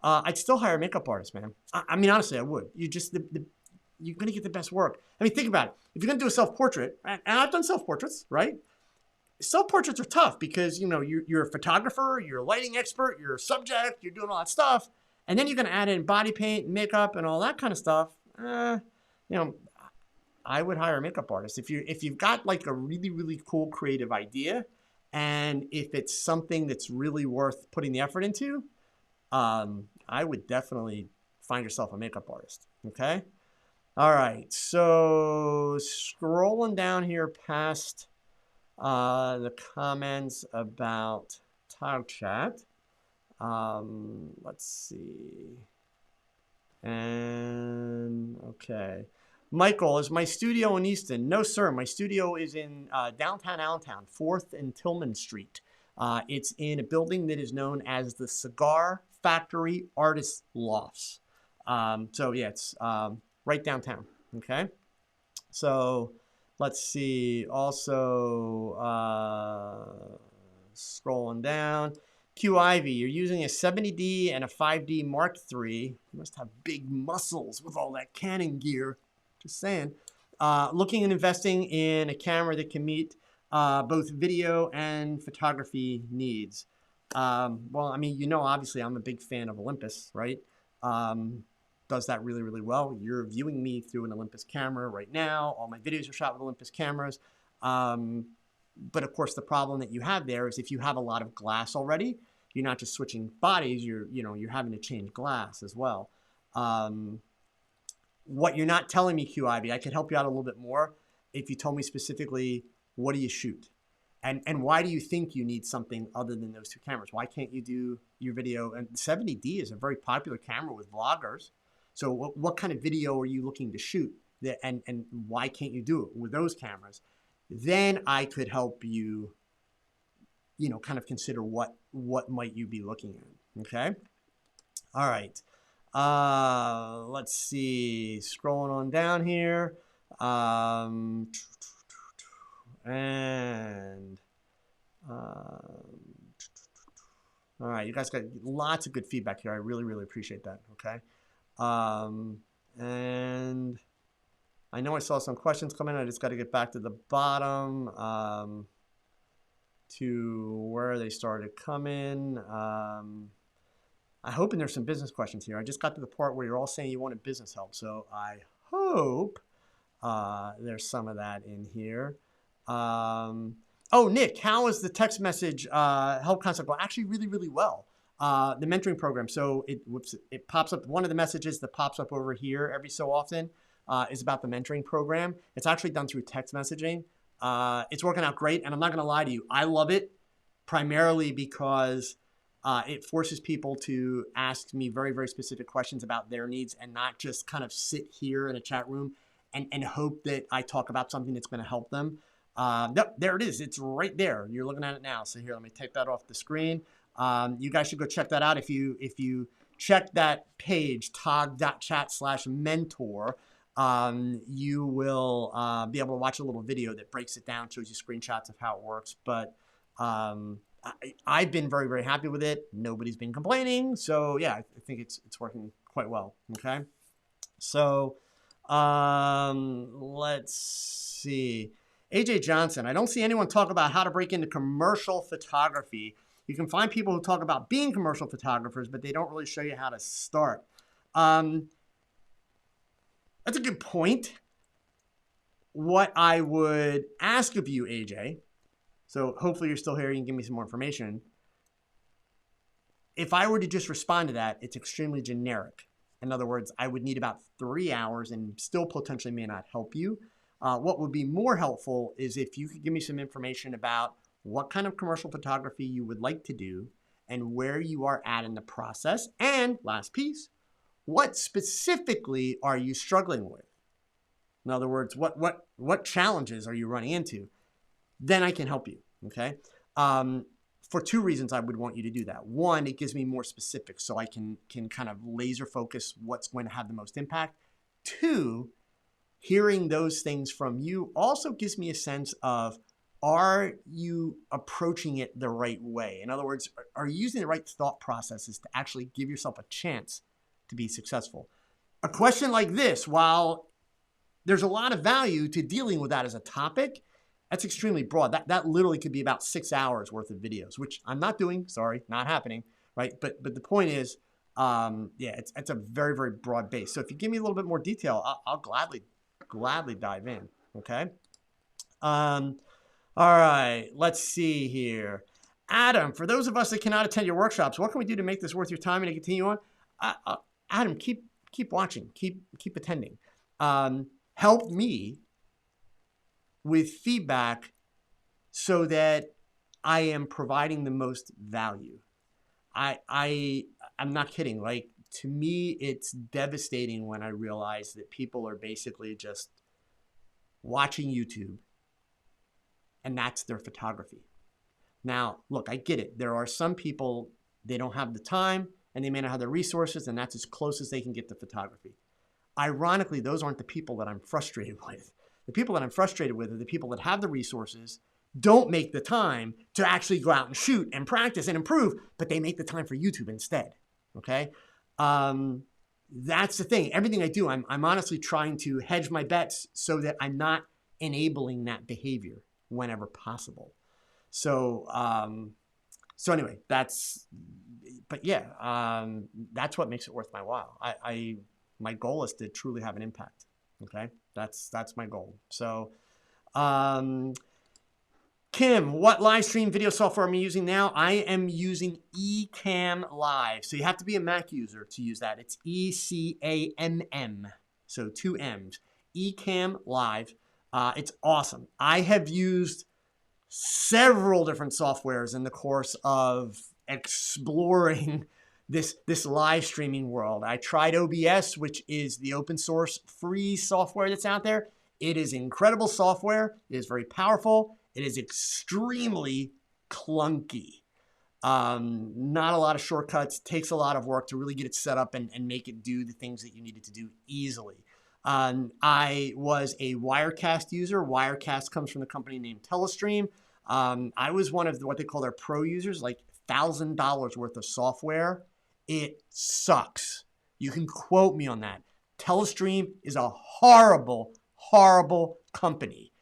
I'd still hire a makeup artist, man. I mean, honestly, I would. You're going to get the best work. I mean, think about it. If you're going to do a self-portrait, and I've done self-portraits, right? Self-portraits are tough because, you're a photographer, you're a lighting expert, you're a subject, you're doing all that stuff. And then you're going to add in body paint, makeup, and all that kind of stuff. I would hire a makeup artist. If you've got like a really, really cool creative idea, and if it's something that's really worth putting the effort into, I would definitely find yourself a makeup artist. Okay. All right. So scrolling down here past the comments about TOGCHAT. Let's see. And okay. Michael, is my studio in Easton? No, sir. My studio is in downtown Allentown, 4th and Tillman Street. It's in a building that is known as the Cigar Factory Artist Lofts. So yeah, it's right downtown. Okay. So let's see. Also, scrolling down. Q Ivy, you're using a 70D and a 5D Mark III. You must have big muscles with all that Canon gear. Just saying. Looking and investing in a camera that can meet both video and photography needs. Well, I mean, you know, obviously I'm a big fan of Olympus, right? Does that really, really well. You're viewing me through an Olympus camera right now. All my videos are shot with Olympus cameras. But of course, the problem that you have there is if you have a lot of glass already, you're not just switching bodies, you're having to change glass as well. What you're not telling me, QIV, I could help you out a little bit more if you told me specifically, what do you shoot? And why do you think you need something other than those two cameras? Why can't you do your video? And 70D is a very popular camera with vloggers. So what kind of video are you looking to shoot? And why can't you do it with those cameras? Then I could help you, kind of consider what might you be looking at, okay? All right. Let's see. Scrolling on down here. All right, you guys got lots of good feedback here. I really, really appreciate that, okay? And I know I saw some questions come in. I just got to get back to the bottom to where they started coming. I hope there's some business questions here. I just got to the part where you're all saying you wanted business help. So I hope there's some of that in here. Oh, Nick, how is the text message help concept? Well, actually really, really well. The mentoring program. So it pops up. One of the messages that pops up over here every so often is about the mentoring program. It's actually done through text messaging. It's working out great. And I'm not going to lie to you. I love it primarily because it forces people to ask me very, very specific questions about their needs and not just kind of sit here in a chat room and hope that I talk about something that's going to help them. Nope, there it is. It's right there. You're looking at it now. So here, let me take that off the screen. You guys should go check that out. If you check that page, tog.chat/mentor, you will be able to watch a little video that breaks it down, shows you screenshots of how it works. But I've been very, very happy with it. Nobody's been complaining. So yeah, I think it's working quite well. Okay. So let's see. AJ Johnson, I don't see anyone talk about how to break into commercial photography. You can find people who talk about being commercial photographers, but they don't really show you how to start. That's a good point. What I would ask of you, AJ, so hopefully you're still here, you can give me some more information. If I were to just respond to that, it's extremely generic. In other words, I would need about 3 hours and still potentially may not help you. What would be more helpful is if you could give me some information about what kind of commercial photography you would like to do and where you are at in the process. And last piece, what specifically are you struggling with? In other words, what challenges are you running into? Then I can help you, okay? For two reasons I would want you to do that. One, it gives me more specifics so I can kind of laser focus what's going to have the most impact. Two, hearing those things from you also gives me a sense of, are you approaching it the right way? In other words, are you using the right thought processes to actually give yourself a chance to be successful? A question like this, while there's a lot of value to dealing with that as a topic, that's extremely broad. That literally could be about 6 hours worth of videos, which I'm not doing. Sorry, not happening, right? But the point is, yeah, it's a very, very broad base. So if you give me a little bit more detail, I'll gladly dive in, okay? All right, let's see here. Adam, for those of us that cannot attend your workshops, what can we do to make this worth your time and to continue on? Adam, keep keep watching, keep attending. Help me with feedback so that I am providing the most value. I'm not kidding. Like, to me, it's devastating when I realize that people are basically just watching YouTube and that's their photography. Now, look, I get it. There are some people, they don't have the time and they may not have the resources, and that's as close as they can get to photography. Ironically, those aren't the people that I'm frustrated with. The people that I'm frustrated with are the people that have the resources, don't make the time to actually go out and shoot and practice and improve, but they make the time for YouTube instead. Okay? That's the thing. Everything I do, I'm honestly trying to hedge my bets so that I'm not enabling that behavior whenever possible. So anyway, that's what makes it worth my while. My goal is to truly have an impact. Okay, that's my goal. So, Kim, what live stream video software am I using now? I am using Ecamm Live. So you have to be a Mac user to use that. It's ECAMM. So 2 M's. Ecamm Live. It's awesome. I have used several different softwares in the course of exploring this live streaming world. I tried OBS, which is the open source free software that's out there. It is incredible software. It is very powerful. It is extremely clunky. Not a lot of shortcuts. Takes a lot of work to really get it set up and make it do the things that you need it to do easily. I was a Wirecast user. Wirecast comes from the company named Telestream. I was one of what they call their pro users, like $1,000 worth of software. It sucks. You can quote me on that. Telestream is a horrible, horrible company.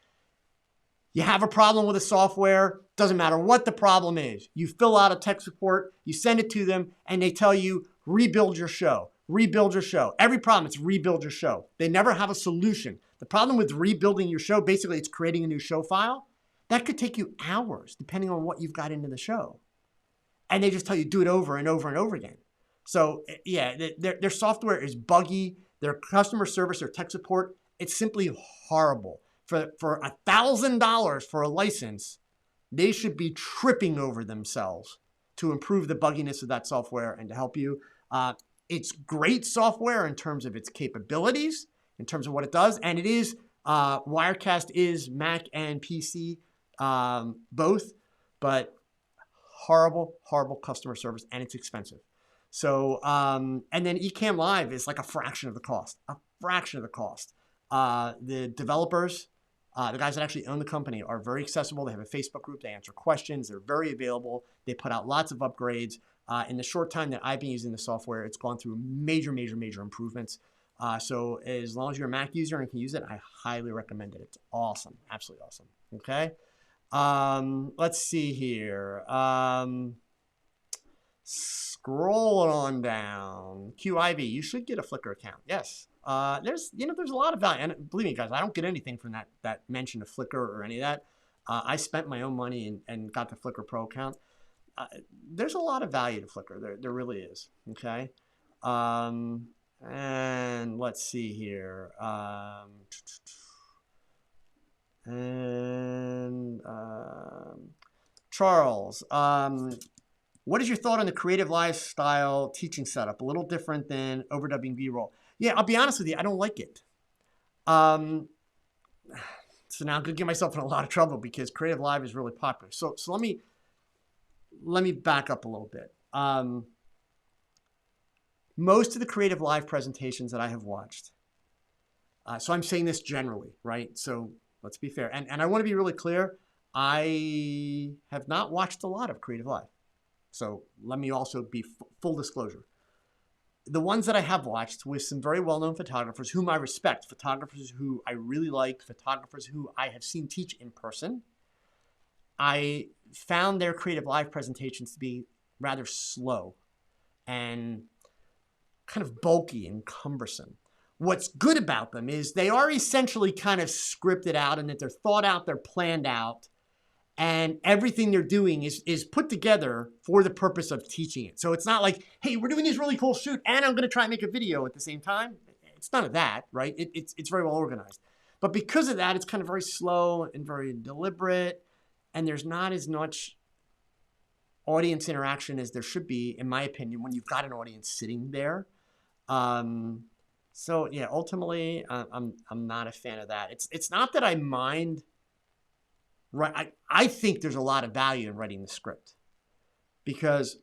You have a problem with a software, doesn't matter what the problem is. You fill out a tech support, you send it to them, and they tell you, rebuild your show. Rebuild your show. Every problem, it's rebuild your show. They never have a solution. The problem with rebuilding your show, basically it's creating a new show file. That could take you hours, depending on what you've got into the show. And they just tell you do it over and over and over again. So yeah, their software is buggy. Their customer service or tech support, it's simply horrible. For $1,000 for a license, they should be tripping over themselves to improve the bugginess of that software and to help you. It's great software in terms of its capabilities, in terms of what it does. And it is, Wirecast is Mac and PC, both, but horrible, horrible customer service, and it's expensive. So, and then Ecamm Live is like a fraction of the cost, The developers, the guys that actually own the company, are very accessible. They have a Facebook group. They answer questions. They're very available. They put out lots of upgrades. In the short time that I've been using the software, it's gone through major, major, major improvements. So as long as you're a Mac user and can use it, I highly recommend it. It's awesome. Absolutely awesome. Okay. Let's see here. Scrolling on down. QIV, you should get a Flickr account. Yes. There's a lot of value. And believe me, guys, I don't get anything from that mention of Flickr or any of that. I spent my own money and got the Flickr Pro account. There's a lot of value to Flickr. There really is. Okay. And let's see here. Charles, what is your thought on the creative lifestyle teaching setup? A little different than overdubbing B-roll. Yeah, I'll be honest with you, I don't like it. So now I'm gonna get myself in a lot of trouble because Creative Live is really popular. So let me back up a little bit. Most of the Creative Live presentations that I have watched, so I'm saying this generally, right? So let's be fair. And I want to be really clear. I have not watched a lot of Creative Live. So let me also be full disclosure. The ones that I have watched with some very well-known photographers whom I respect, photographers who I really like, photographers who I have seen teach in person, I found their Creative Live presentations to be rather slow and kind of bulky and cumbersome. What's good about them is they are essentially kind of scripted out and that they're thought out, they're planned out, And everything they're doing is put together for the purpose of teaching it. So it's not like, hey, we're doing this really cool shoot and I'm going to try and make a video at the same time. It's none of that, right? It's very well organized. But because of that, it's kind of very slow and very deliberate. And there's not as much audience interaction as there should be, in my opinion, when you've got an audience sitting there. So yeah, ultimately, I'm not a fan of that. It's not that I mind. Right, I think there's a lot of value in writing the script, because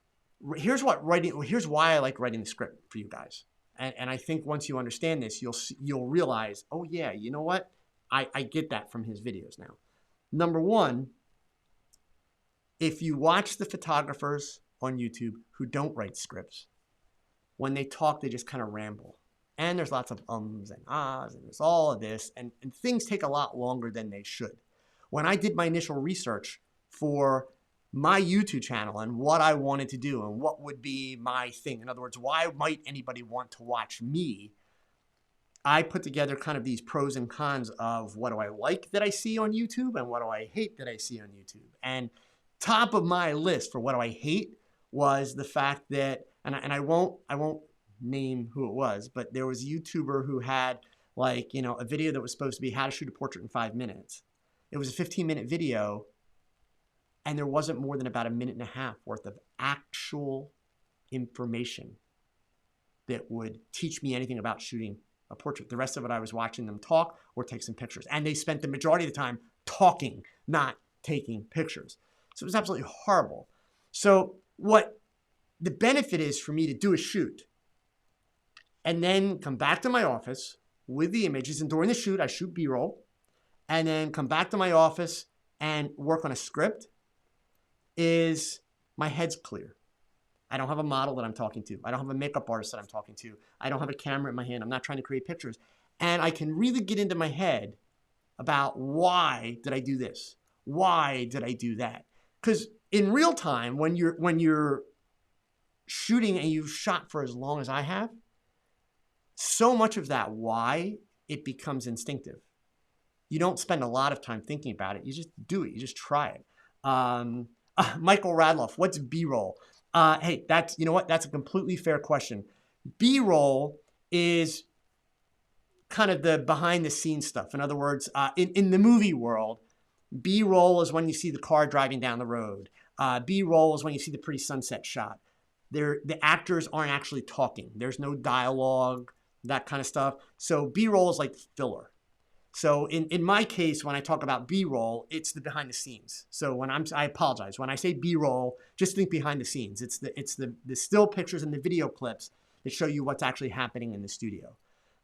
here's why I like writing the script for you guys. And I think once you understand this, you'll realize, oh yeah, you know what? I get that from his videos now. Number one, if you watch the photographers on YouTube who don't write scripts, when they talk, they just kind of ramble. And there's lots of ums and ahs, and there's all of this, and things take a lot longer than they should. When I did my initial research for my YouTube channel and what I wanted to do and what would be my thing, in other words, why might anybody want to watch me, I put together kind of these pros and cons of what do I like that I see on YouTube and what do I hate that I see on YouTube. And top of my list for what do I hate was the fact that, and I won't name who it was, but there was a YouTuber who had like, you know, a video that was supposed to be how to shoot a portrait in 5 minutes. It was a 15-minute video, and there wasn't more than about a minute and a half worth of actual information that would teach me anything about shooting a portrait. The rest of it, I was watching them talk or take some pictures. And they spent the majority of the time talking, not taking pictures. So it was absolutely horrible. So what the benefit is for me to do a shoot and then come back to my office with the images, and during the shoot, I shoot B-roll, and then come back to my office and work on a script, is my head's clear. I don't have a model that I'm talking to. I don't have a makeup artist that I'm talking to. I don't have a camera in my hand. I'm not trying to create pictures. And I can really get into my head about why did I do this? Why did I do that? Because in real time, when you're shooting and you've shot for as long as I have, so much of that why, it becomes instinctive. You don't spend a lot of time thinking about it. You just do it. You just try it. Michael Radloff, what's B-roll? Hey, you know what? That's a completely fair question. B-roll is kind of the behind the scenes stuff. In other words, in the movie world, B-roll is when you see the car driving down the road. B-roll is when you see the pretty sunset shot. The actors aren't actually talking. There's no dialogue, that kind of stuff. So B-roll is like filler. So in my case, when I talk about B-roll, it's the behind the scenes. So I apologize. When I say B-roll, just think behind the scenes. It's the still pictures and the video clips that show you what's actually happening in the studio.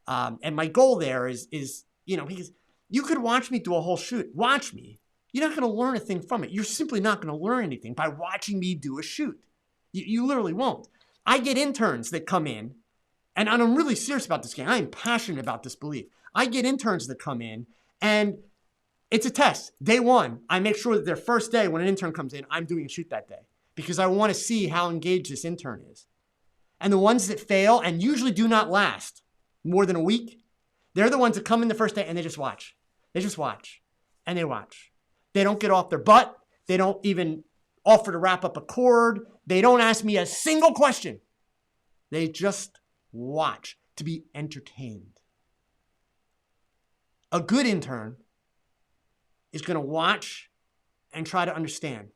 And my goal there is, you know, because you could watch me do a whole shoot. Watch me. You're not going to learn a thing from it. You're simply not going to learn anything by watching me do a shoot. You literally won't. I get interns that come in, and I'm really serious about this game. I am passionate about this belief. I get interns that come in, and it's a test. Day one, I make sure that their first day when an intern comes in, I'm doing a shoot that day because I want to see how engaged this intern is. And the ones that fail and usually do not last more than a week, they're the ones that come in the first day and they just watch. They just watch, and they watch. They don't get off their butt. They don't even offer to wrap up a cord. They don't ask me a single question. They just watch to be entertained. A good intern is going to watch and try to understand.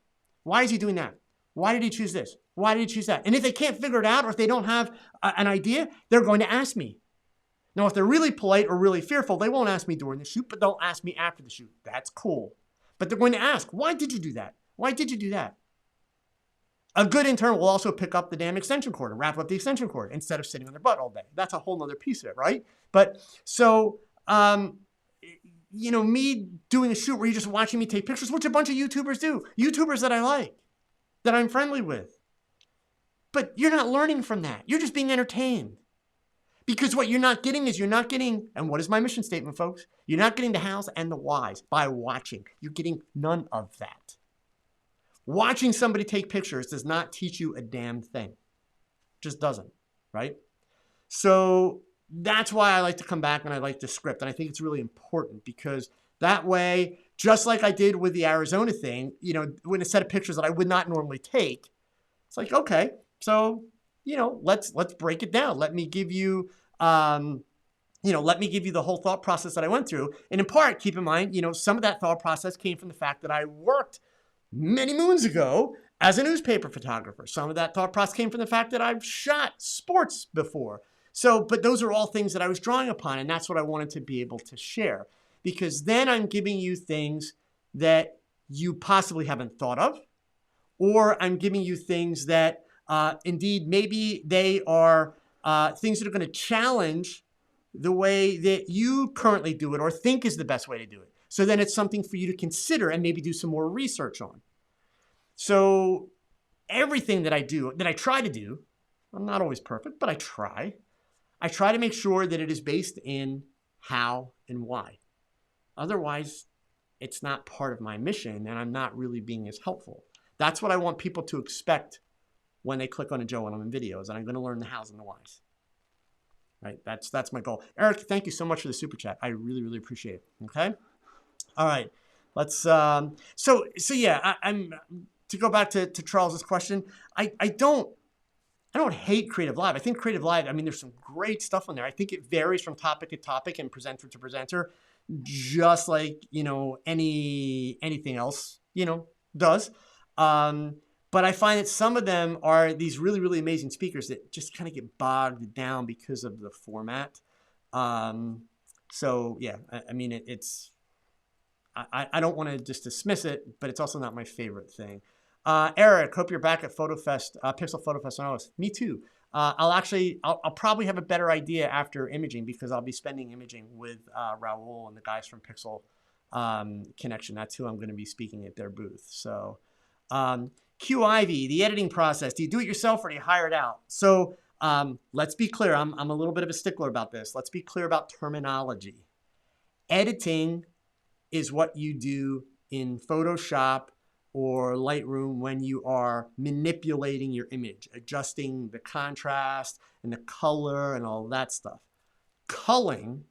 Why is he doing that? Why did he choose this? Why did he choose that? And if they can't figure it out, or if they don't have an idea, they're going to ask me. Now, if they're really polite or really fearful, they won't ask me during the shoot, but they'll ask me after the shoot. That's cool. But they're going to ask, why did you do that? Why did you do that? A good intern will also pick up the damn extension cord and wrap up the extension cord instead of sitting on their butt all day. That's a whole nother piece of it, right? But so, you know, me doing a shoot where you're just watching me take pictures, which a bunch of YouTubers do. YouTubers that I like, that I'm friendly with. But you're not learning from that. You're just being entertained. Because what you're not getting is and what is my mission statement, folks? You're not getting the hows and the whys by watching. You're getting none of that. Watching somebody take pictures does not teach you a damn thing. It just doesn't, right? So that's why I like to come back and I like the script. And I think it's really important because that way Just like I did with the Arizona thing, when a set of pictures that I would not normally take, it's like, okay, so, let's break it down. Let me give you, the whole thought process that I went through. And in part, keep in mind, some of that thought process came from the fact that I worked many moons ago as a newspaper photographer. Some of that thought process came from the fact that I've shot sports before. So, but those are all things that I was drawing upon, and that's what I wanted to be able to share. Because then I'm giving you things that you possibly haven't thought of, or I'm giving you things that indeed maybe they are things that are going to challenge the way that you currently do it or think is the best way to do it. So then it's something for you to consider and maybe do some more research on. So everything that I do, that I try to do, I'm not always perfect, but I try to make sure that it is based in how and why. Otherwise, it's not part of my mission and I'm not really being as helpful. That's what I want people to expect when they click on a Joe Edelman video, is that I'm going to learn the hows and the whys. Right? That's my goal. Eric, thank you so much for the super chat. I really, really appreciate it. Okay? All right. Let's so yeah, I'm to go back to Charles's question. I don't hate Creative Live. I think Creative Live, there's some great stuff on there. I think it varies from topic to topic and presenter to presenter, just like, anything else, does. But I find that some of them are these really, really amazing speakers that just kind of get bogged down because of the format. So yeah, it's, I don't want to just dismiss it, but it's also not my favorite thing. Eric, hope you're back at PhotoFest, Pixel PhotoFest in August. Me too. I'll probably have a better idea after imaging, because I'll be spending imaging with Raul and the guys from Pixel Connection. That's who I'm going to be speaking at their booth. So Q Ivy, the editing process. Do you do it yourself or do you hire it out? So let's be clear. I'm a little bit of a stickler about this. Let's be clear about terminology. Editing is what you do in Photoshop or Lightroom when you are manipulating your image, adjusting the contrast and the color and all that stuff. Culling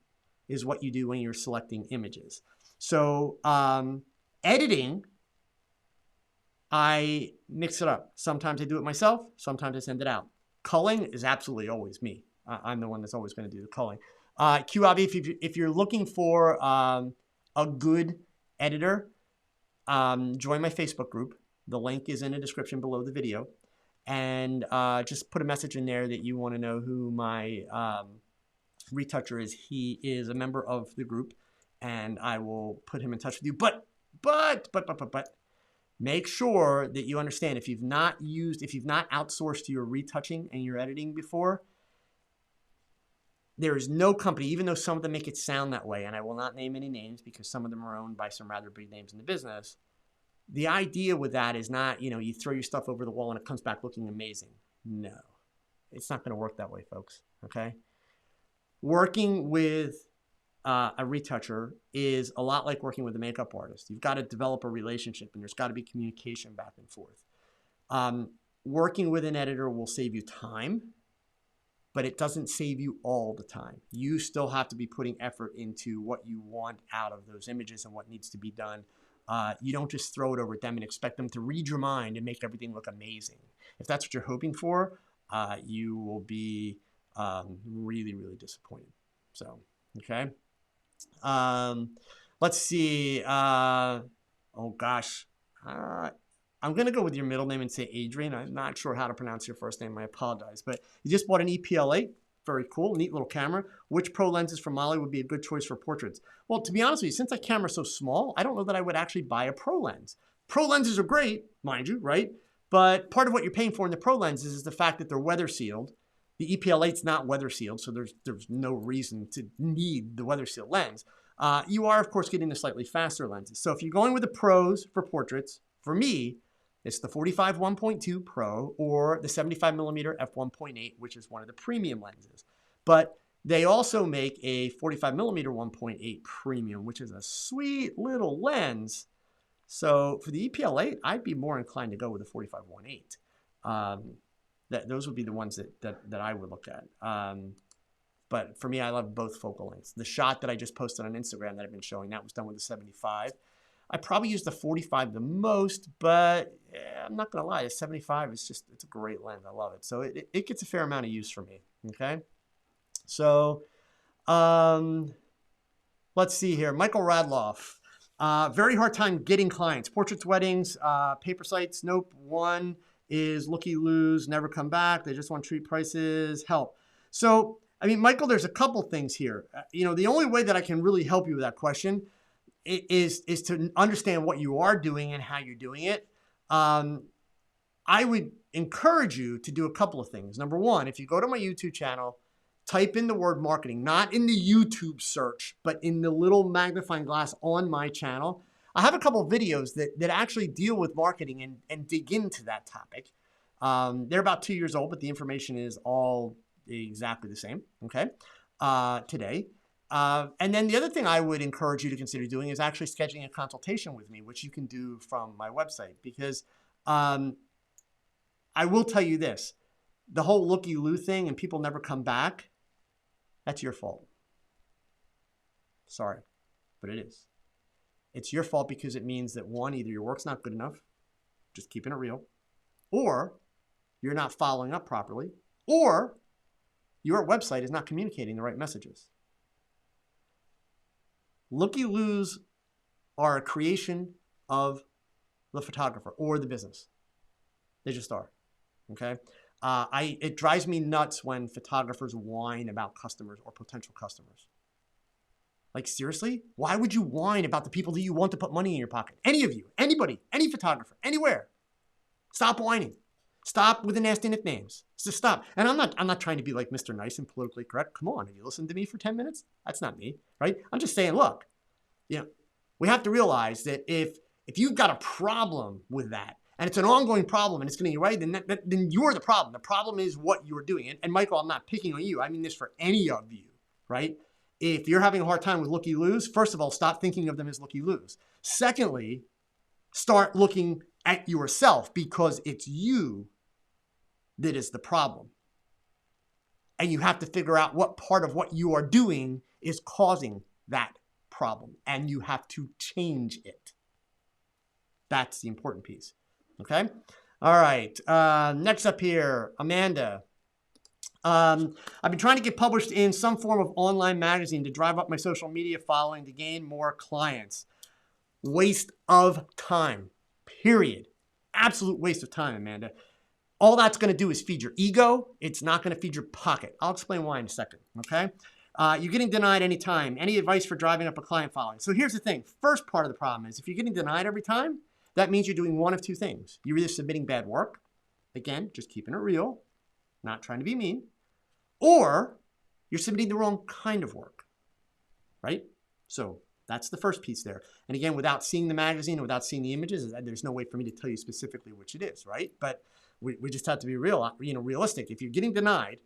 is what you do when you're selecting images. So editing, I mix it up. Sometimes I do it myself. Sometimes I send it out. Culling is absolutely always me. I'm the one that's always going to do the culling. QAB, if you're looking for a good editor, join my Facebook group. The link is in the description below the video. And just put a message in there that you want to know who my retoucher is. He is a member of the group, and I will put him in touch with you. But make sure that you understand, if you've not outsourced your retouching and your editing before, there is no company, even though some of them make it sound that way, and I will not name any names because some of them are owned by some rather big names in the business. The idea with that is not, you throw your stuff over the wall and it comes back looking amazing. No, it's not going to work that way, folks. Okay? Working with a retoucher is a lot like working with a makeup artist. You've got to develop a relationship, and there's got to be communication back and forth. Working with an editor will save you time, but it doesn't save you all the time. You still have to be putting effort into what you want out of those images and what needs to be done. You don't just throw it over at them and expect them to read your mind and make everything look amazing. If that's what you're hoping for, you will be really, really disappointed. So, okay. Let's see. Oh gosh. I'm going to go with your middle name and say Adrian. I'm not sure how to pronounce your first name. I apologize. But you just bought an EPL8. Very cool. Neat little camera. Which pro lenses from Molly would be a good choice for portraits? Well, to be honest with you, since that camera's so small, I don't know that I would actually buy a pro lens. Pro lenses are great, mind you, right? But part of what you're paying for in the pro lenses is the fact that they're weather sealed. The EPL8's not weather sealed, so there's no reason to need the weather sealed lens. You are, of course, getting the slightly faster lenses. So if you're going with the pros for portraits, for me, it's the 45 1.2 Pro or the 75 millimeter f1.8, which is one of the premium lenses. But they also make a 45 millimeter 1.8 premium, which is a sweet little lens. So for the EPL8, I'd be more inclined to go with the 45 1.8. Those would be the ones that I would look at. But for me, I love both focal lengths. The shot that I just posted on Instagram that I've been showing, that was done with the 75. I probably use the 45 the most, but I'm not gonna lie, the 75 is just, it's a great lens. I love it. So it gets a fair amount of use for me, okay? So let's see here. Michael Radloff, very hard time getting clients. Portraits, weddings, paper sites, nope. One is looky-loos, never come back. They just want treat prices, help. So, I mean, Michael, there's a couple things here. The only way that I can really help you with that question is to understand what you are doing and how you're doing it. I would encourage you to do a couple of things. Number one, if you go to my YouTube channel, type in the word marketing, not in the YouTube search, but in the little magnifying glass on my channel. I have a couple of videos that actually deal with marketing and dig into that topic. They're about 2 years old, but the information is all exactly the same, okay, today. And then the other thing I would encourage you to consider doing is actually scheduling a consultation with me, which you can do from my website, because I will tell you this, the whole looky-loo thing and people never come back, that's your fault. Sorry, but it is. It's your fault because it means that one, either your work's not good enough, just keeping it real, or you're not following up properly, or your website is not communicating the right messages. Looky-loos are a creation of the photographer or the business. They just are, okay? It drives me nuts when photographers whine about customers or potential customers. Like, seriously? Why would you whine about the people that you want to put money in your pocket? Any of you, anybody, any photographer, anywhere. Stop whining. Stop with the nasty nicknames. Just stop. And I'm not trying to be like Mr. Nice and politically correct. Come on, have you listened to me for 10 minutes? That's not me, right? I'm just saying, look, we have to realize that if you've got a problem with that, and it's an ongoing problem and it's going to be right, then you're the problem. The problem is what you're doing. And Michael, I'm not picking on you. I mean this for any of you, right? If you're having a hard time with looky-loos, first of all, stop thinking of them as looky-loos. Secondly, start looking at yourself, because it's you that is the problem. And you have to figure out what part of what you are doing is causing that problem. And you have to change it. That's the important piece. Okay? All right. Next up here, Amanda. I've been trying to get published in some form of online magazine to drive up my social media following to gain more clients. Waste of time, period. Absolute waste of time, Amanda. All that's going to do is feed your ego. It's not going to feed your pocket. I'll explain why in a second, okay? You're getting denied anytime. Any advice for driving up a client following? So here's the thing. First part of the problem is if you're getting denied every time, that means you're doing one of two things. You're either submitting bad work, again, just keeping it real, not trying to be mean, or you're submitting the wrong kind of work, right? So that's the first piece there. And again, without seeing the magazine, without seeing the images, there's no way for me to tell you specifically which it is, right? But we just have to be realistic. If you're getting denied,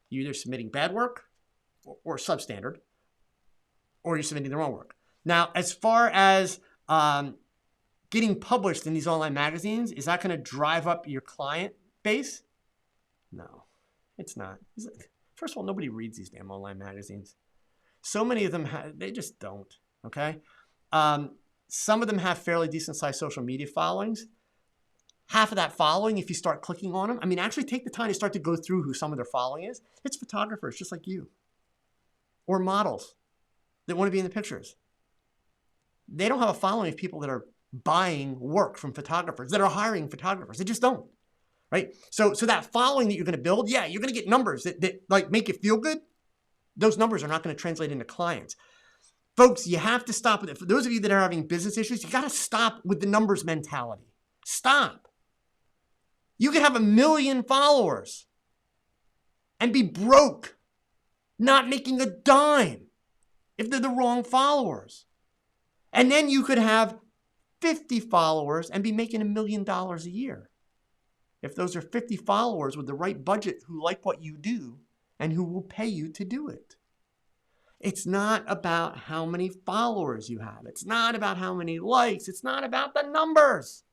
you're either submitting bad work or substandard, or you're submitting the wrong work. Now, as far as getting published in these online magazines, is that going to drive up your client base? No, it's not. First of all, nobody reads these damn online magazines. So many of them, they just don't, okay? Some of them have fairly decent-sized social media followings. Half of that following, if you start clicking on them, I mean, actually take the time to start to go through who some of their following is. It's photographers just like you, or models that want to be in the pictures. They don't have a following of people that are buying work from photographers, that are hiring photographers. They just don't, right? So that following that you're going to build, yeah, you're going to get numbers that like make you feel good. Those numbers are not going to translate into clients. Folks, you have to stop with it. For those of you that are having business issues, you got to stop with the numbers mentality. Stop. You could have 1 million followers and be broke, not making a dime if they're the wrong followers. And then you could have 50 followers and be making $1 million a year. If those are 50 followers with the right budget who like what you do and who will pay you to do it. It's not about how many followers you have. It's not about how many likes. It's not about the numbers.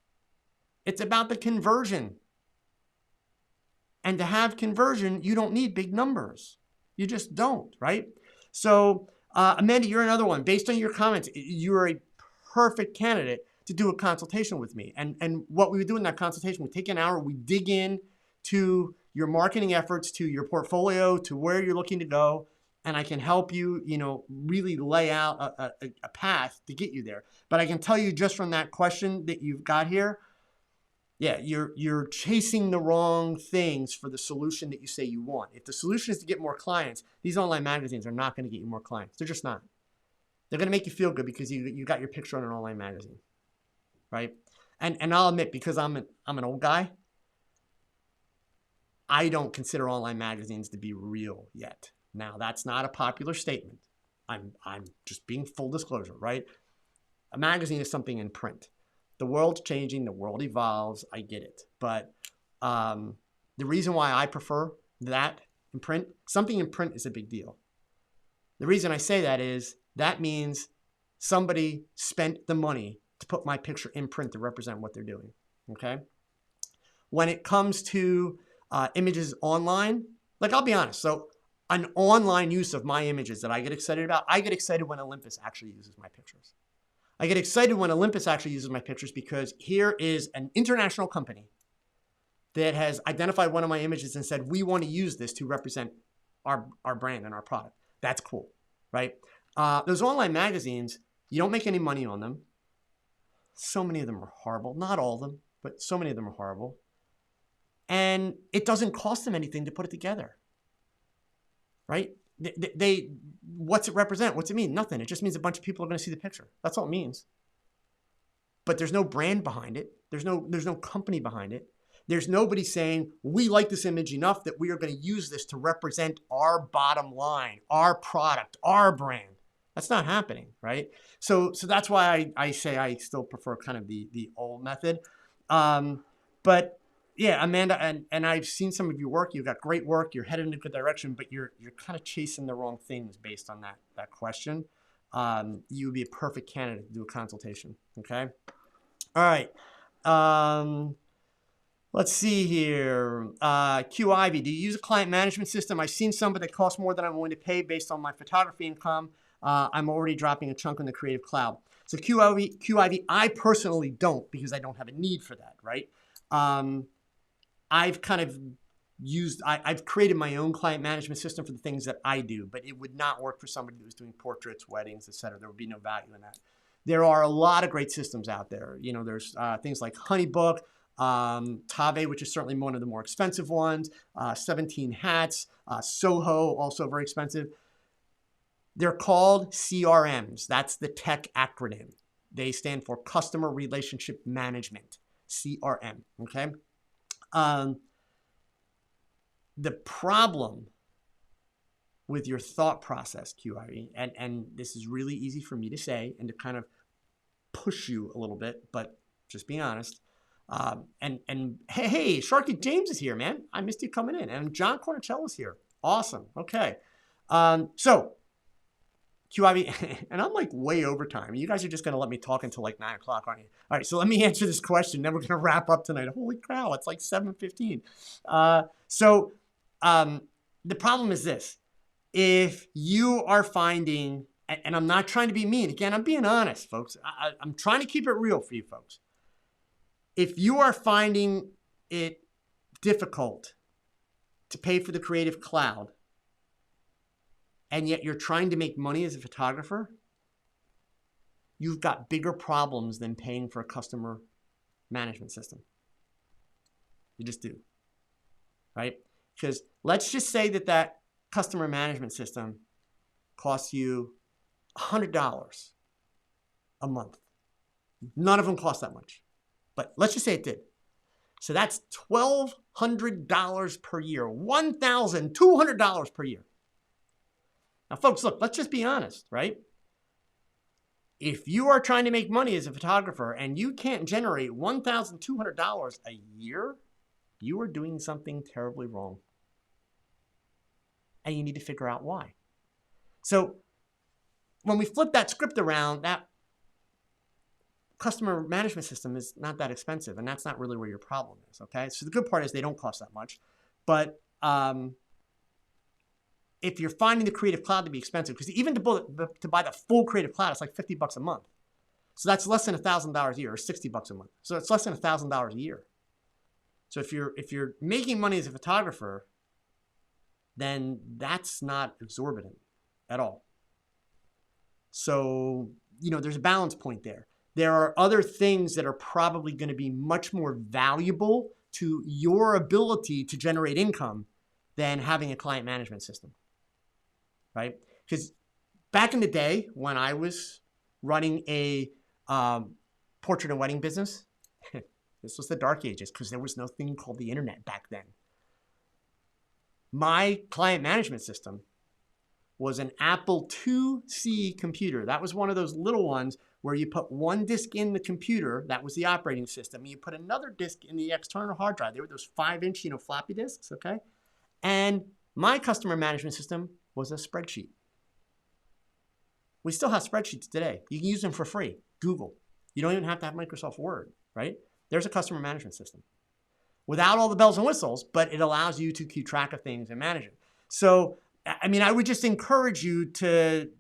It's about the conversion. And to have conversion, you don't need big numbers. You just don't, right? So, Amanda, you're another one. Based on your comments, you're a perfect candidate to do a consultation with me. And what we would do in that consultation, we take an hour, we dig in to your marketing efforts, to your portfolio, to where you're looking to go, and I can help you, really lay out a path to get you there. But I can tell you just from that question that you've got here, yeah, you're chasing the wrong things for the solution that you say you want. If the solution is to get more clients, these online magazines are not going to get you more clients. They're just not. They're going to make you feel good because you got your picture on an online magazine, right? And I'll admit, because I'm an old guy, I don't consider online magazines to be real yet. Now, that's not a popular statement. I'm just being full disclosure, right? A magazine is something in print. The world's changing. The world evolves. I get it. But the reason why I prefer that in print, something in print is a big deal. The reason I say that is that means somebody spent the money to put my picture in print to represent what they're doing, okay? When it comes to images online, like, I'll be honest. So an online use of my images that I get excited about, I get excited when Olympus actually uses my pictures. I get excited when Olympus actually uses my pictures because here is an international company that has identified one of my images and said, we want to use this to represent our brand and our product. That's cool, right? Those online magazines, you don't make any money on them. So many of them are horrible. Not all of them, but so many of them are horrible. And it doesn't cost them anything to put it together, right? What's it represent? What's it mean? Nothing. It just means a bunch of people are going to see the picture. That's all it means. But there's no brand behind it. There's no company behind it. There's nobody saying, we like this image enough that we are going to use this to represent our bottom line, our product, our brand. That's not happening, right? So that's why I say I still prefer kind of the old method. But yeah, Amanda, and I've seen some of your work. You've got great work. You're headed in a good direction, but you're kind of chasing the wrong things based on that question. You would be a perfect candidate to do a consultation. Okay. All right. Let's see here. Q Ivy, do you use a client management system? I've seen some, but they cost more than I'm willing to pay based on my photography income. I'm already dropping a chunk in the Creative Cloud. So Q Ivy, I personally don't because I don't have a need for that, right? I've created my own client management system for the things that I do, but it would not work for somebody who was doing portraits, weddings, etc. There would be no value in that. There are a lot of great systems out there. There's things like Honeybook, Tave, which is certainly one of the more expensive ones, 17 Hats, Soho, also very expensive. They're called CRMs. That's the tech acronym. They stand for Customer Relationship Management, CRM, okay? The problem with your thought process, QIE, and this is really easy for me to say and to kind of push you a little bit, but just be honest. And hey, Sharky James is here, man. I missed you coming in. And John Cornicello's here. Awesome. Okay. So QIV, and I'm like way over time. You guys are just going to let me talk until like 9 o'clock, aren't you? All right, so let me answer this question. Then we're going to wrap up tonight. Holy cow, it's like 7:15. The problem is this. If you are finding, and I'm not trying to be mean. Again, I'm being honest, folks. I'm trying to keep it real for you folks. If you are finding it difficult to pay for the Creative Cloud, and yet you're trying to make money as a photographer, you've got bigger problems than paying for a customer management system. You just do, right? Because let's just say that customer management system costs you $100 a month. None of them cost that much, but let's just say it did. So that's $1,200 per year, $1,200 per year. Now, folks, look, let's just be honest, right? If you are trying to make money as a photographer and you can't generate $1,200 a year, you are doing something terribly wrong. And you need to figure out why. So when we flip that script around, that customer management system is not that expensive, and that's not really where your problem is, okay? So the good part is they don't cost that much, but if you're finding the Creative Cloud to be expensive, because even to buy the full Creative Cloud, it's like $50 a month. So that's less than $1,000 a year, or $60 a month. So it's less than $1,000 a year. So if you're making money as a photographer, then that's not exorbitant at all. So, there's a balance point there. There are other things that are probably going to be much more valuable to your ability to generate income than having a client management system, right? Because back in the day when I was running a portrait and wedding business, this was the dark ages because there was no thing called the internet back then. My client management system was an Apple IIc computer. That was one of those little ones where you put one disk in the computer, that was the operating system, and you put another disk in the external hard drive. They were those 5-inch, floppy disks, okay? And my customer management system was a spreadsheet. We still have spreadsheets today. You can use them for free. Google. You don't even have to have Microsoft Word, right? There's a customer management system. Without all the bells and whistles, but it allows you to keep track of things and manage it. So, I would just encourage you to,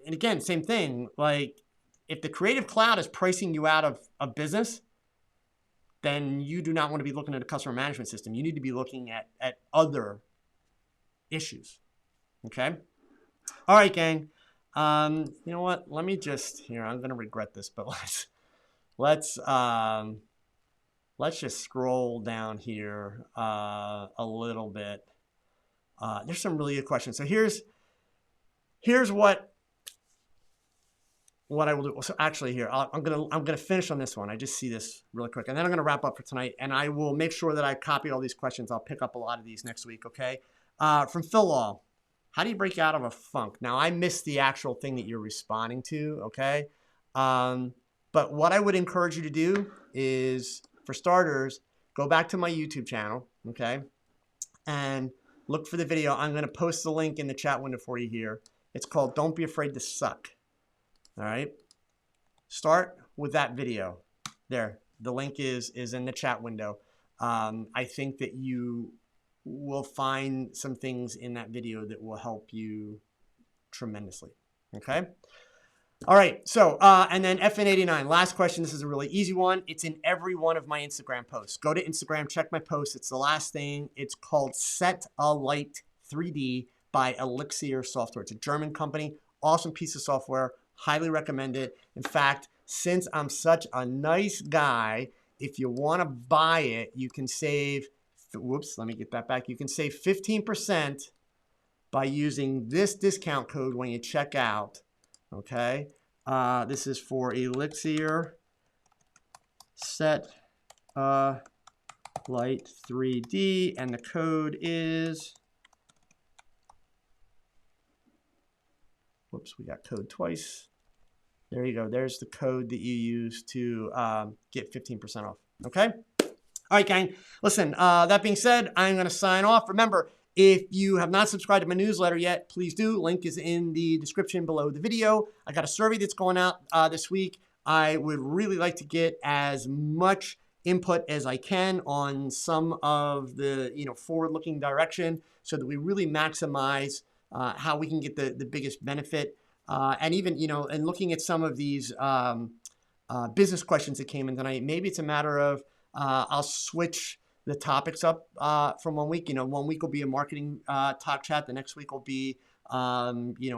and again, same thing, like if the Creative Cloud is pricing you out of business, then you do not want to be looking at a customer management system. You need to be looking at other issues, okay? All right, gang. You know what? Let me just, I'm going to regret this, but let's just scroll down here a little bit. There's some really good questions. So here's what I will do. So actually here, I'm gonna finish on this one. I just see this really quick, and then I'm gonna wrap up for tonight. And I will make sure that I copy all these questions. I'll pick up a lot of these next week. Okay. From Phil Law, how do you break out of a funk? Now I missed the actual thing that you're responding to. Okay. But what I would encourage you to do is, for starters, go back to my YouTube channel. Okay. And look for the video. I'm going to post the link in the chat window for you here. It's called Don't Be Afraid to Suck. All right. Start with that video. There. The link is in the chat window. I think that you will find some things in that video that will help you tremendously. Okay. All right. So, and then FN89, last question. This is a really easy one. It's in every one of my Instagram posts. Go to Instagram, check my post. It's the last thing. It's called Set a Light 3D by Elixir Software. It's a German company. Awesome piece of software. Highly recommend it. In fact, since I'm such a nice guy, if you want to buy it, you can save, whoops, let me get that back. You can save 15% by using this discount code when you check out. Okay, this is for Elixir Set Light 3D, and the code is, whoops, we got code twice. There you go. There's the code that you use to get 15% off. Okay? All right, gang. Listen, that being said, I'm going to sign off. Remember, if you have not subscribed to my newsletter yet, please do. Link is in the description below the video. I got a survey that's going out this week. I would really like to get as much input as I can on some of the forward-looking direction so that we really maximize how we can get the biggest benefit. And even, and looking at some of these business questions that came in tonight, maybe it's a matter of I'll switch the topics up from 1 week. 1 week will be a marketing talk chat. The next week will be, a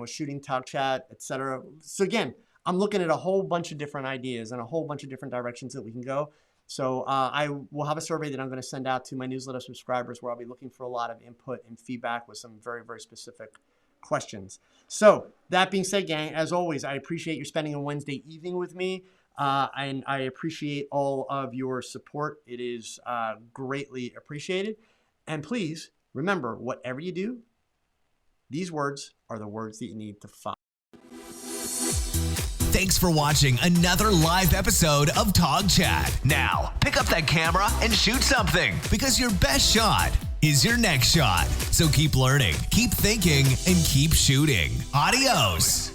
shooting talk chat, etc. So again, I'm looking at a whole bunch of different ideas and a whole bunch of different directions that we can go. So I will have a survey that I'm going to send out to my newsletter subscribers where I'll be looking for a lot of input and feedback with some very, very specific questions. So that being said, gang, as always, I appreciate you spending a Wednesday evening with me. And I appreciate all of your support. It is greatly appreciated. And please remember, whatever you do, these words are the words that you need to follow. Thanks for watching another live episode of TOGCHAT. Now, pick up that camera and shoot something, because your best shot is your next shot. So keep learning, keep thinking, and keep shooting. Adios.